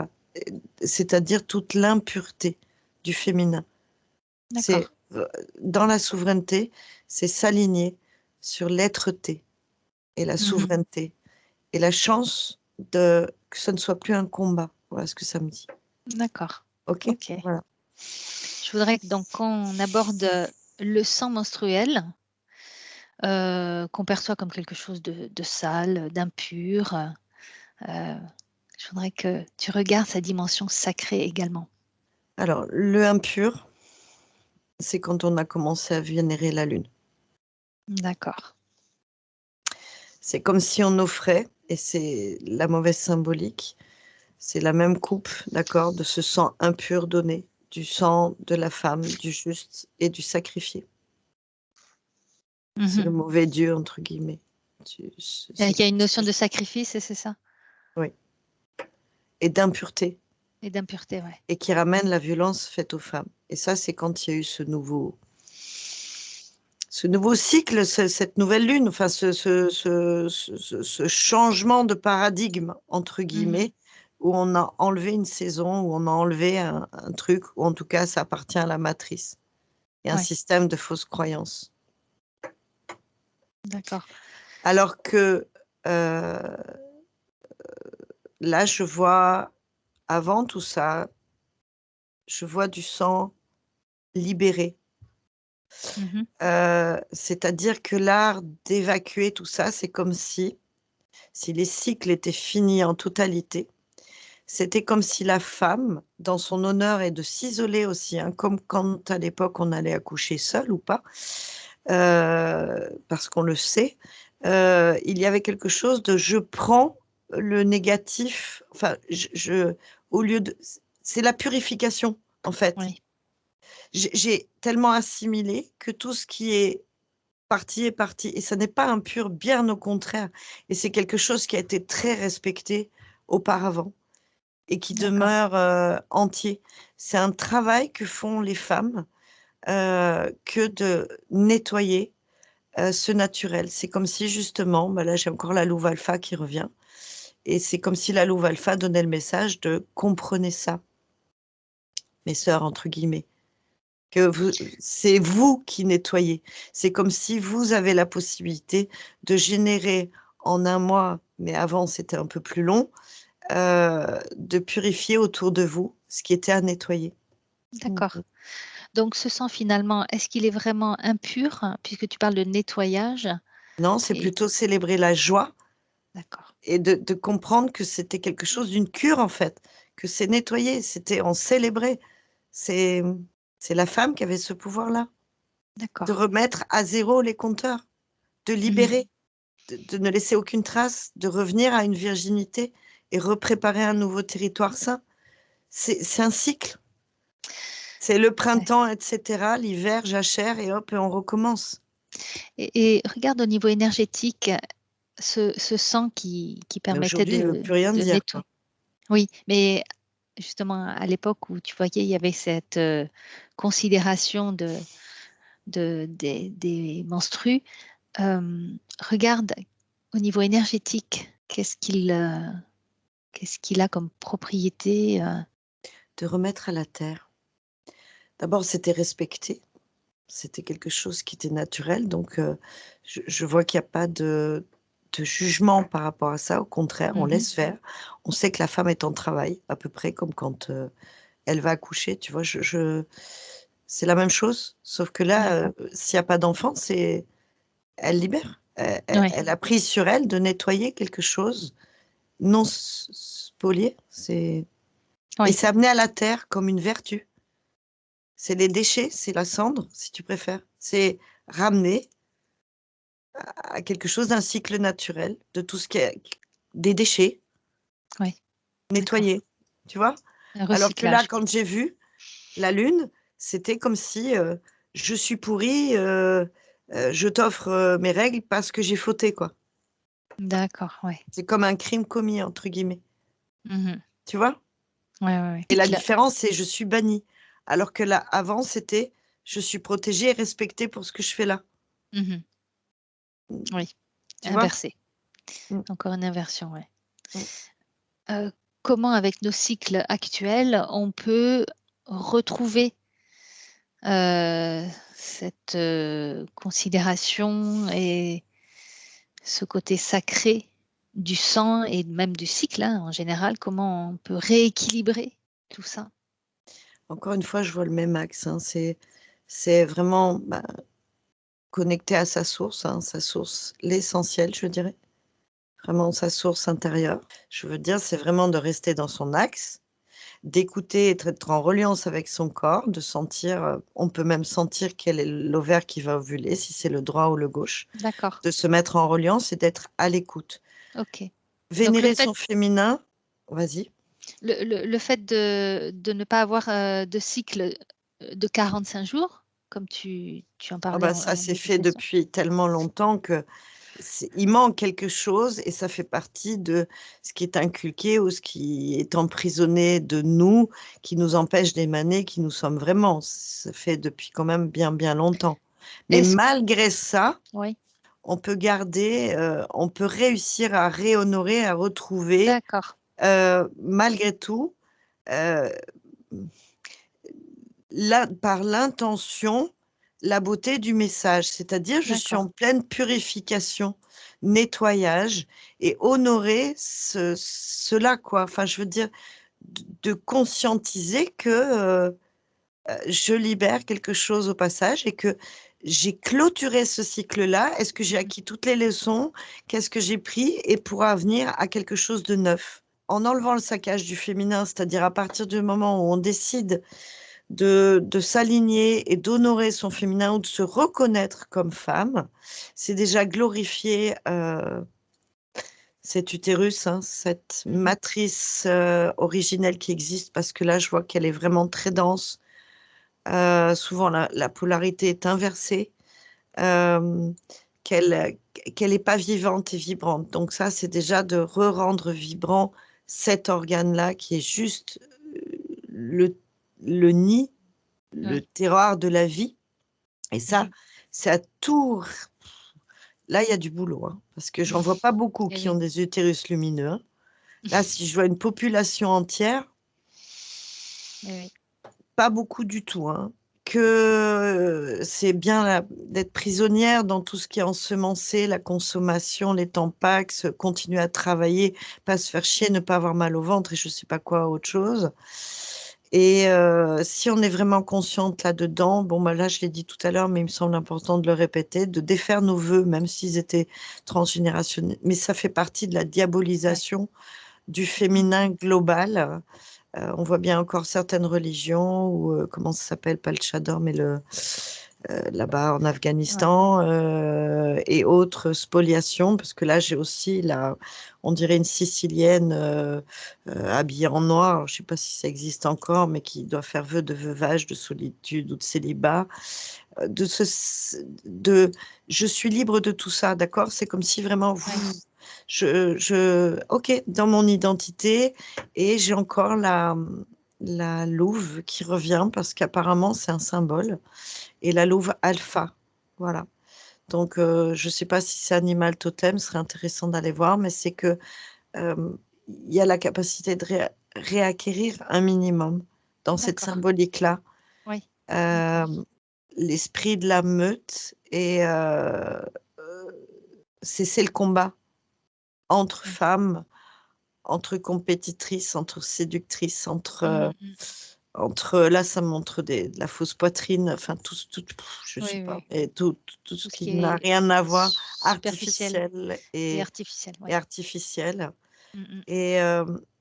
S2: C'est-à-dire toute l'impureté du féminin. C'est
S1: D'accord.
S2: dans la souveraineté, c'est s'aligner sur l'être-té et la
S1: Mmh.
S2: souveraineté et la chance que ce ne soit plus un combat. Voilà ce que ça me dit.
S1: D'accord.
S2: OK?
S1: OK.
S2: Voilà.
S1: Je voudrais que donc qu'on aborde, le sang menstruel, qu'on perçoit comme quelque chose de sale, d'impur, je voudrais que tu regardes sa dimension sacrée également.
S2: Alors, le impur, c'est quand on a commencé à vénérer la lune.
S1: D'accord.
S2: C'est comme si on offrait, et c'est la mauvaise symbolique, c'est la même coupe, d'accord, de ce sang impur donné, du sang de la femme, du juste et du sacrifié. C'est le
S1: Mmh.
S2: mauvais Dieu, entre guillemets.
S1: Il y a une notion de sacrifice et c'est ça?
S2: Oui, et d'impureté,
S1: Et d'impureté, ouais.
S2: et qui ramène la violence faite aux femmes. Et ça, c'est quand il y a eu ce nouveau cycle, cette nouvelle lune, enfin ce changement de paradigme, entre
S1: Mmh.
S2: guillemets, où on a enlevé une saison, où on a enlevé un truc, ou en tout cas ça appartient à la matrice, et un
S1: Ouais,
S2: système de fausses croyances.
S1: d'accord.
S2: Alors que euh, là, je vois, avant tout ça, je vois du sang libéré.
S1: Mmh.
S2: C'est-à-dire que l'art d'évacuer tout ça, c'est comme si les cycles étaient finis en totalité. C'était comme si la femme, dans son honneur, et de s'isoler aussi, hein, comme quand à l'époque on allait accoucher seul ou pas, parce qu'on le sait, il y avait quelque chose de je prends le négatif, enfin, au lieu de. C'est la purification, en fait.
S1: Oui,
S2: J'ai tellement assimilé que tout ce qui est parti. Et ça n'est pas impur, bien au contraire. Et c'est quelque chose qui a été très respecté auparavant et qui
S1: d'accord,
S2: demeure entier. C'est un travail que font les femmes que de nettoyer ce naturel. C'est comme si justement, bah là j'ai encore la louve alpha qui revient, et c'est comme si la louve alpha donnait le message de comprenez ça, mes sœurs, entre guillemets, que c'est vous qui nettoyez. C'est comme si vous avez la possibilité de générer en un mois, mais avant c'était un peu plus long, de purifier autour de vous ce qui était à nettoyer. Mmh mh.
S1: d'accord. Donc ce sang finalement, est-ce qu'il est vraiment impur? Puisque tu parles de nettoyage
S2: Non, c'est
S1: et
S2: plutôt célébrer la joie
S1: d'accord,
S2: et de comprendre que c'était quelque chose d'une cure, en fait, que c'est nettoyer, c'était on célébrait. C'est, c'est la femme qui avait ce pouvoir-là, de
S1: d'accord.
S2: remettre à zéro les compteurs, de
S1: Mmh.
S2: libérer, de ne laisser aucune trace, de revenir à une virginité et repréparer un nouveau territoire sain. C'est un cycle. C'est le
S1: Ouais.
S2: printemps, et cetera, l'hiver, jachère et hop et on recommence.
S1: Et regarde au niveau énergétique, ce sang qui
S2: Mais
S1: permettait
S2: aujourd'hui, il veut plus rien
S1: de
S2: dire, quoi.
S1: nettoyer. Oui, mais justement à l'époque où tu voyais, il y avait cette, considération des menstrues, regarde au niveau énergétique, qu'est-ce qu'il a comme propriété,
S2: De remettre à la terre. D'abord, c'était respecté. C'était quelque chose qui était naturel, donc je vois qu'il y a pas de jugement par rapport à ça. Au contraire, on
S1: mmh.
S2: laisse faire. On sait que la femme est en travail, à peu près comme quand, elle va accoucher, tu vois? Je c'est la même chose, sauf que là,
S1: D'accord.
S2: s'il y a pas d'enfant, c'est elle libère.
S1: Ouais,
S2: Elle a pris sur elle de nettoyer quelque chose non spolié, et
S1: oui,
S2: c'est amené à la terre comme une vertu. C'est les déchets, c'est la cendre, si tu préfères. C'est ramener à quelque chose d'un cycle naturel, de tout ce qui est des déchets,
S1: oui, d'accord.
S2: nettoyés, tu vois?
S1: Un
S2: Alors que là,
S1: recyclage.
S2: quand j'ai vu la lune, c'était comme si, je suis pourrie, je t'offre mes règles parce que j'ai fauté, quoi.
S1: D'accord, ouais.
S2: C'est comme un crime commis, entre guillemets.
S1: Mmh.
S2: Tu vois?
S1: Ouais, ouais, ouais.
S2: Et la
S1: Cycle.
S2: différence, c'est je suis bannie. Alors que là, avant, c'était je suis protégée et respectée pour ce que je fais là.
S1: Mmh. Oui,
S2: Tu vois?
S1: inversé.
S2: Mm,
S1: Encore une inversion, ouais.
S2: mm.
S1: Comment avec nos cycles actuels, on peut retrouver, cette, considération et ce côté sacré du sang et même du cycle, hein, en général? Comment on peut rééquilibrer tout ça?
S2: Encore une fois, je vois le même axe, hein. C'est vraiment, bah, connecté à sa source, l'essentiel, je dirais. Vraiment sa source intérieure. Je veux dire, c'est vraiment de rester dans son axe, d'écouter, être en reliance avec son corps, de sentir, on peut même sentir quel est l'ovaire qui va ovuler, si c'est le droit ou le gauche,
S1: D'accord,
S2: de se mettre en reliance et d'être à l'écoute.
S1: OK. Donc
S2: Vénérer son féminin, vas-y.
S1: le fait de ne pas avoir, de cycle, de 45 jours, comme tu en
S2: Ah
S1: parlais
S2: bah,
S1: en
S2: ça,
S1: en
S2: c'est fait
S1: méditation.
S2: depuis tellement longtemps que il manque quelque chose et ça fait partie de ce qui est inculqué ou ce qui est emprisonné de nous, qui nous empêche d'émaner qui nous sommes vraiment. Ça fait depuis quand même bien, bien longtemps. Mais
S1: Est-ce
S2: malgré ça,
S1: Oui,
S2: on peut garder, on peut réussir à réhonorer, à retrouver,
S1: d'accord,
S2: malgré tout, heu, par l'intention, la beauté du message. C'est-à-dire, je suis
S1: d'accord.
S2: en pleine purification, nettoyage et honorer cela, quoi. Enfin, je veux dire, de conscientiser que, je libère quelque chose au passage et que j'ai clôturé ce cycle-là. Est-ce que j'ai
S1: Mmh.
S2: acquis toutes les leçons? Qu'est-ce que j'ai pris? Et pour venir à quelque chose de neuf. En enlevant le saccage du féminin, c'est-à-dire à partir du moment où on décide de s'aligner et d'honorer son féminin ou de se reconnaître comme femme, c'est déjà glorifier, cet utérus, hein, cette
S1: Mmh.
S2: matrice, originelle qui existe parce que là, je vois qu'elle est vraiment très dense. Souvent la polarité est inversée, hem, qu'elle est pas vivante et vibrante. Donc ça, c'est déjà de rendre vibrant cet organe-là qui est juste, le nid, le
S1: Oui.
S2: terroir de la vie. Et ça,
S1: Mmh.
S2: c'est à tout r là, il y a du boulot, hein, parce que j'en vois pas beaucoup
S1: Et
S2: qui ont
S1: oui.
S2: des utérus lumineux, hein. Là, si je vois une population entière,
S1: Et oui.
S2: pas beaucoup du tout, hein. Que c'est bien la d'être prisonnière dans tout ce qui est ensemencé, la consommation, les tampax, continuer à travailler, pas se faire chier, ne pas avoir mal au ventre et je sais pas quoi autre chose. Et si on est vraiment consciente là-dedans, bon, bah, là, je l'ai dit tout à l'heure, mais il me semble important de le répéter, de défaire nos vœux, même s'ils étaient transgénérationnels. Mais ça fait partie de la
S1: Ouais.
S2: diabolisation du
S1: Mmh.
S2: féminin global. On voit bien encore certaines religions ou comment ça s'appelle? Pas le Tchador, mais là-bas en
S1: Ouais.
S2: Afghanistan, et autres spoliations, parce que là, j'ai aussi on dirait une Sicilienne, habillée en noir. Alors, je ne sais pas si ça existe encore, mais qui doit faire vœu de veuvage, de solitude ou de célibat, de ce s de je suis libre de tout ça, d'accord? C'est comme si vraiment
S1: Ouais.
S2: OK, dans mon identité et j'ai encore la louve qui revient parce qu'apparemment c'est un symbole et la louve alpha, voilà. Donc je ne sais pas si c'est animal totem, ce serait intéressant d'aller voir, mais c'est que, il y a la capacité de réacquérir un minimum dans cette
S1: D'accord.
S2: symbolique-là,
S1: Oui. D'accord.
S2: hem, l'esprit de la meute et cesser le combat entre
S1: Mmh.
S2: femmes, entre compétitrices, entre séductrices,
S1: Mmh mh.
S2: entre là, ça montre de la fausse poitrine, enfin je sais
S1: Oui,
S2: pas,
S1: oui.
S2: et tout ce
S1: Tout ce
S2: qui
S1: qui
S2: n'a
S1: est
S2: rien à voir,
S1: superficiel
S2: artificiel
S1: et artificiel,
S2: et
S1: ouais.
S2: artificiel
S1: Mmh mh.
S2: et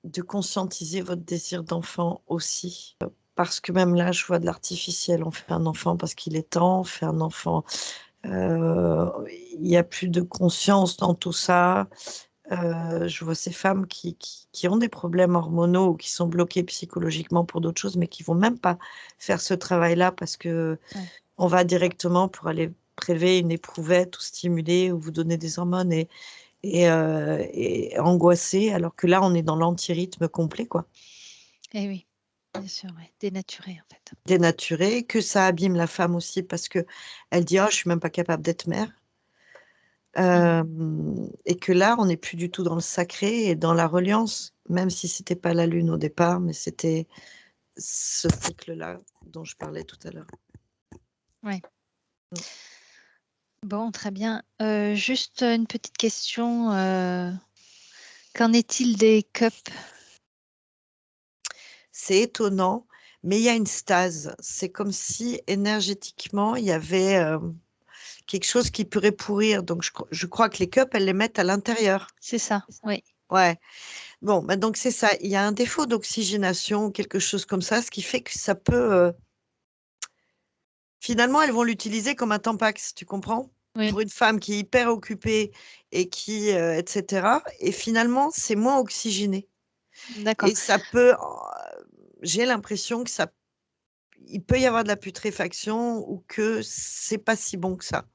S2: de conscientiser votre désir d'enfant aussi. Parce que même là, je vois de l'artificiel. On fait un enfant parce qu'il est temps, on fait un enfant, il y a plus de conscience dans tout ça. Je vois ces femmes qui ont des problèmes hormonaux ou qui sont bloquées psychologiquement pour d'autres choses, mais qui vont même pas faire ce travail-là parce que
S1: Ouais.
S2: on va directement pour aller prélever une éprouvette ou stimuler ou vous donner des hormones et angoisser, alors que là, on est dans l'anti-rythme complet, quoi.
S1: Eh oui, bien sûr, ouais. Dénaturé en fait.
S2: Dénaturé, que ça abîme la femme aussi parce que elle dit: «Oh, je suis même pas capable d'être mère». Et que là, on n'est plus du tout dans le sacré et dans la reliance, même si c'était pas la lune au départ, mais c'était ce cycle-là dont je parlais tout à l'heure.
S1: Ouais.
S2: Mmh.
S1: Bon, très bien. Juste une petite question, qu'en est-il des cups?
S2: C'est étonnant, mais il y a une stase. C'est comme si énergétiquement, il y avait, quelque chose qui pourrait pourrir. Donc je crois que les cups, elles les mettent à l'intérieur.
S1: C'est ça, oui.
S2: Ouais. Bon, bah, donc c'est ça. Il y a un défaut d'oxygénation ou quelque chose comme ça, ce qui fait que ça peut, finalement, elles vont l'utiliser comme un Tampax, tu comprends?
S1: Oui,
S2: Pour une femme qui est hyper occupée et qui, et cetera et finalement, c'est moins oxygéné
S1: d'accord,
S2: et ça peut, j'ai l'impression que ça il peut y avoir de la putréfaction ou que c'est pas si bon que ça.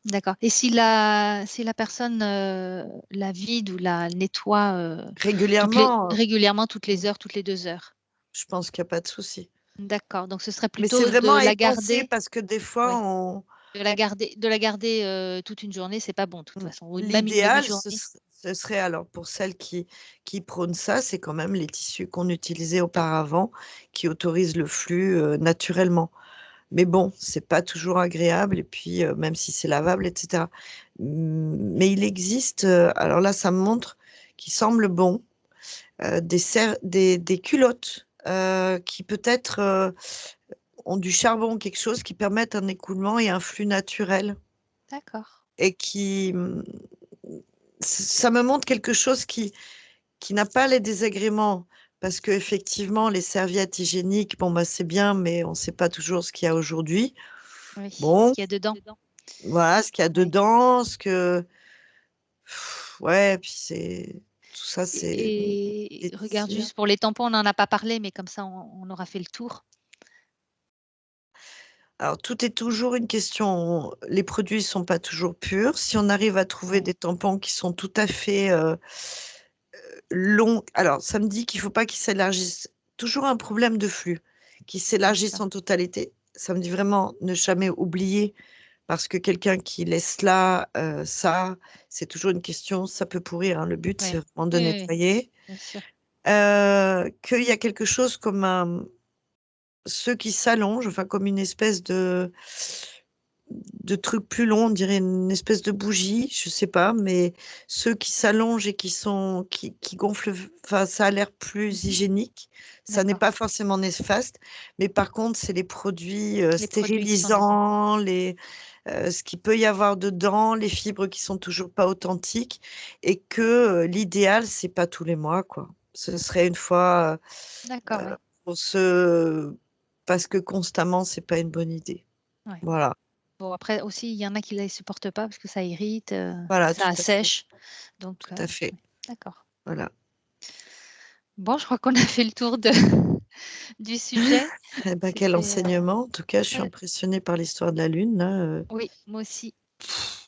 S1: d'accord. Et si la personne, la vide ou la nettoie,
S2: Régulièrement,
S1: régulièrement, toutes les heures, toutes les 2 heures?
S2: je pense qu'il y a pas de souci.
S1: D'accord, donc ce serait
S2: Mais c'est
S1: plutôt
S2: vraiment
S1: de
S2: à y
S1: la
S2: penser
S1: garder,
S2: parce que des fois,
S1: oui, de la garder, toute une journée, c'est pas bon de toute façon, ou même une
S2: l'idéal,
S1: demi-journée?
S2: ce serait alors pour celles qui prônent ça, c'est quand même les tissus qu'on utilisait auparavant qui autorisent le flux, naturellement. Mais bon, c'est pas toujours agréable et puis, même si c'est lavable et cetera. Mais il existe, alors là, ça me montre qu'il semble bon, des culottes, qui peut-être, ont du charbon, quelque chose qui permettent un écoulement et un flux naturel
S1: D'accord,
S2: et qui, ça me montre quelque chose qui n'a pas les désagréments parce qu'effectivement les serviettes hygiéniques, bon, bah, c'est bien, mais on sait pas toujours ce qu'il y a aujourd'hui.
S1: oui. Ce
S2: Bon,
S1: qu'il y a dedans?
S2: voilà ce qu'il y a
S1: Oui.
S2: dedans, ce que ouais, puis c'est tout ça, c'est
S1: Et
S2: des
S1: regarde
S2: tissus.
S1: juste pour les tampons, on n'en a pas parlé, mais comme ça on aura fait le tour.
S2: Alors tout est toujours une question, les produits sont pas toujours purs. Si on arrive à trouver
S1: Ouais,
S2: des tampons qui sont tout à fait, longs, alors ça me dit qu'il faut pas qu'ils s'élargissent. Toujours un problème de flux, qu'ils s'élargissent
S1: d'accord.
S2: en totalité. Ça me dit vraiment ne jamais oublier parce que quelqu'un qui laisse là, ça, c'est toujours une question, ça peut pourrir, hein. Le but,
S1: Oui.
S2: c'est vraiment de
S1: Oui, oui, oui,
S2: nettoyer.
S1: bien sûr.
S2: Qu'il y a quelque chose comme un ceux qui s'allongent, enfin comme une espèce de truc plus long, on dirait une espèce de bougie, je sais pas, mais ceux qui s'allongent et qui gonflent, enfin ça a l'air plus
S1: Mmh.
S2: hygiénique. Ça n'est
S1: D'accord.
S2: pas forcément néfaste, mais par contre, c'est les produits,
S1: Les produits qui sont dedans.
S2: stérilisants, ce qu'il peut y avoir dedans, les fibres qui sont toujours pas authentiques et que, l'idéal, c'est pas tous les mois, quoi. Ce serait une fois,
S1: D'accord,
S2: heu,
S1: oui.
S2: pour se parce que constamment, c'est pas une bonne idée.
S1: Ouais.
S2: Voilà,
S1: Bon après aussi, il y en a qui les supportent pas parce que ça irrite,
S2: voilà,
S1: ça
S2: tout à fait,
S1: assèche, donc
S2: tout à fait,
S1: oui, d'accord.
S2: voilà.
S1: Bon, je crois qu'on a fait le tour de du sujet.
S2: Eh bah, quel
S1: C'était,
S2: enseignement. En tout cas, je suis
S1: ouais,
S2: impressionnée par l'histoire de la lune là,
S1: oui, moi aussi.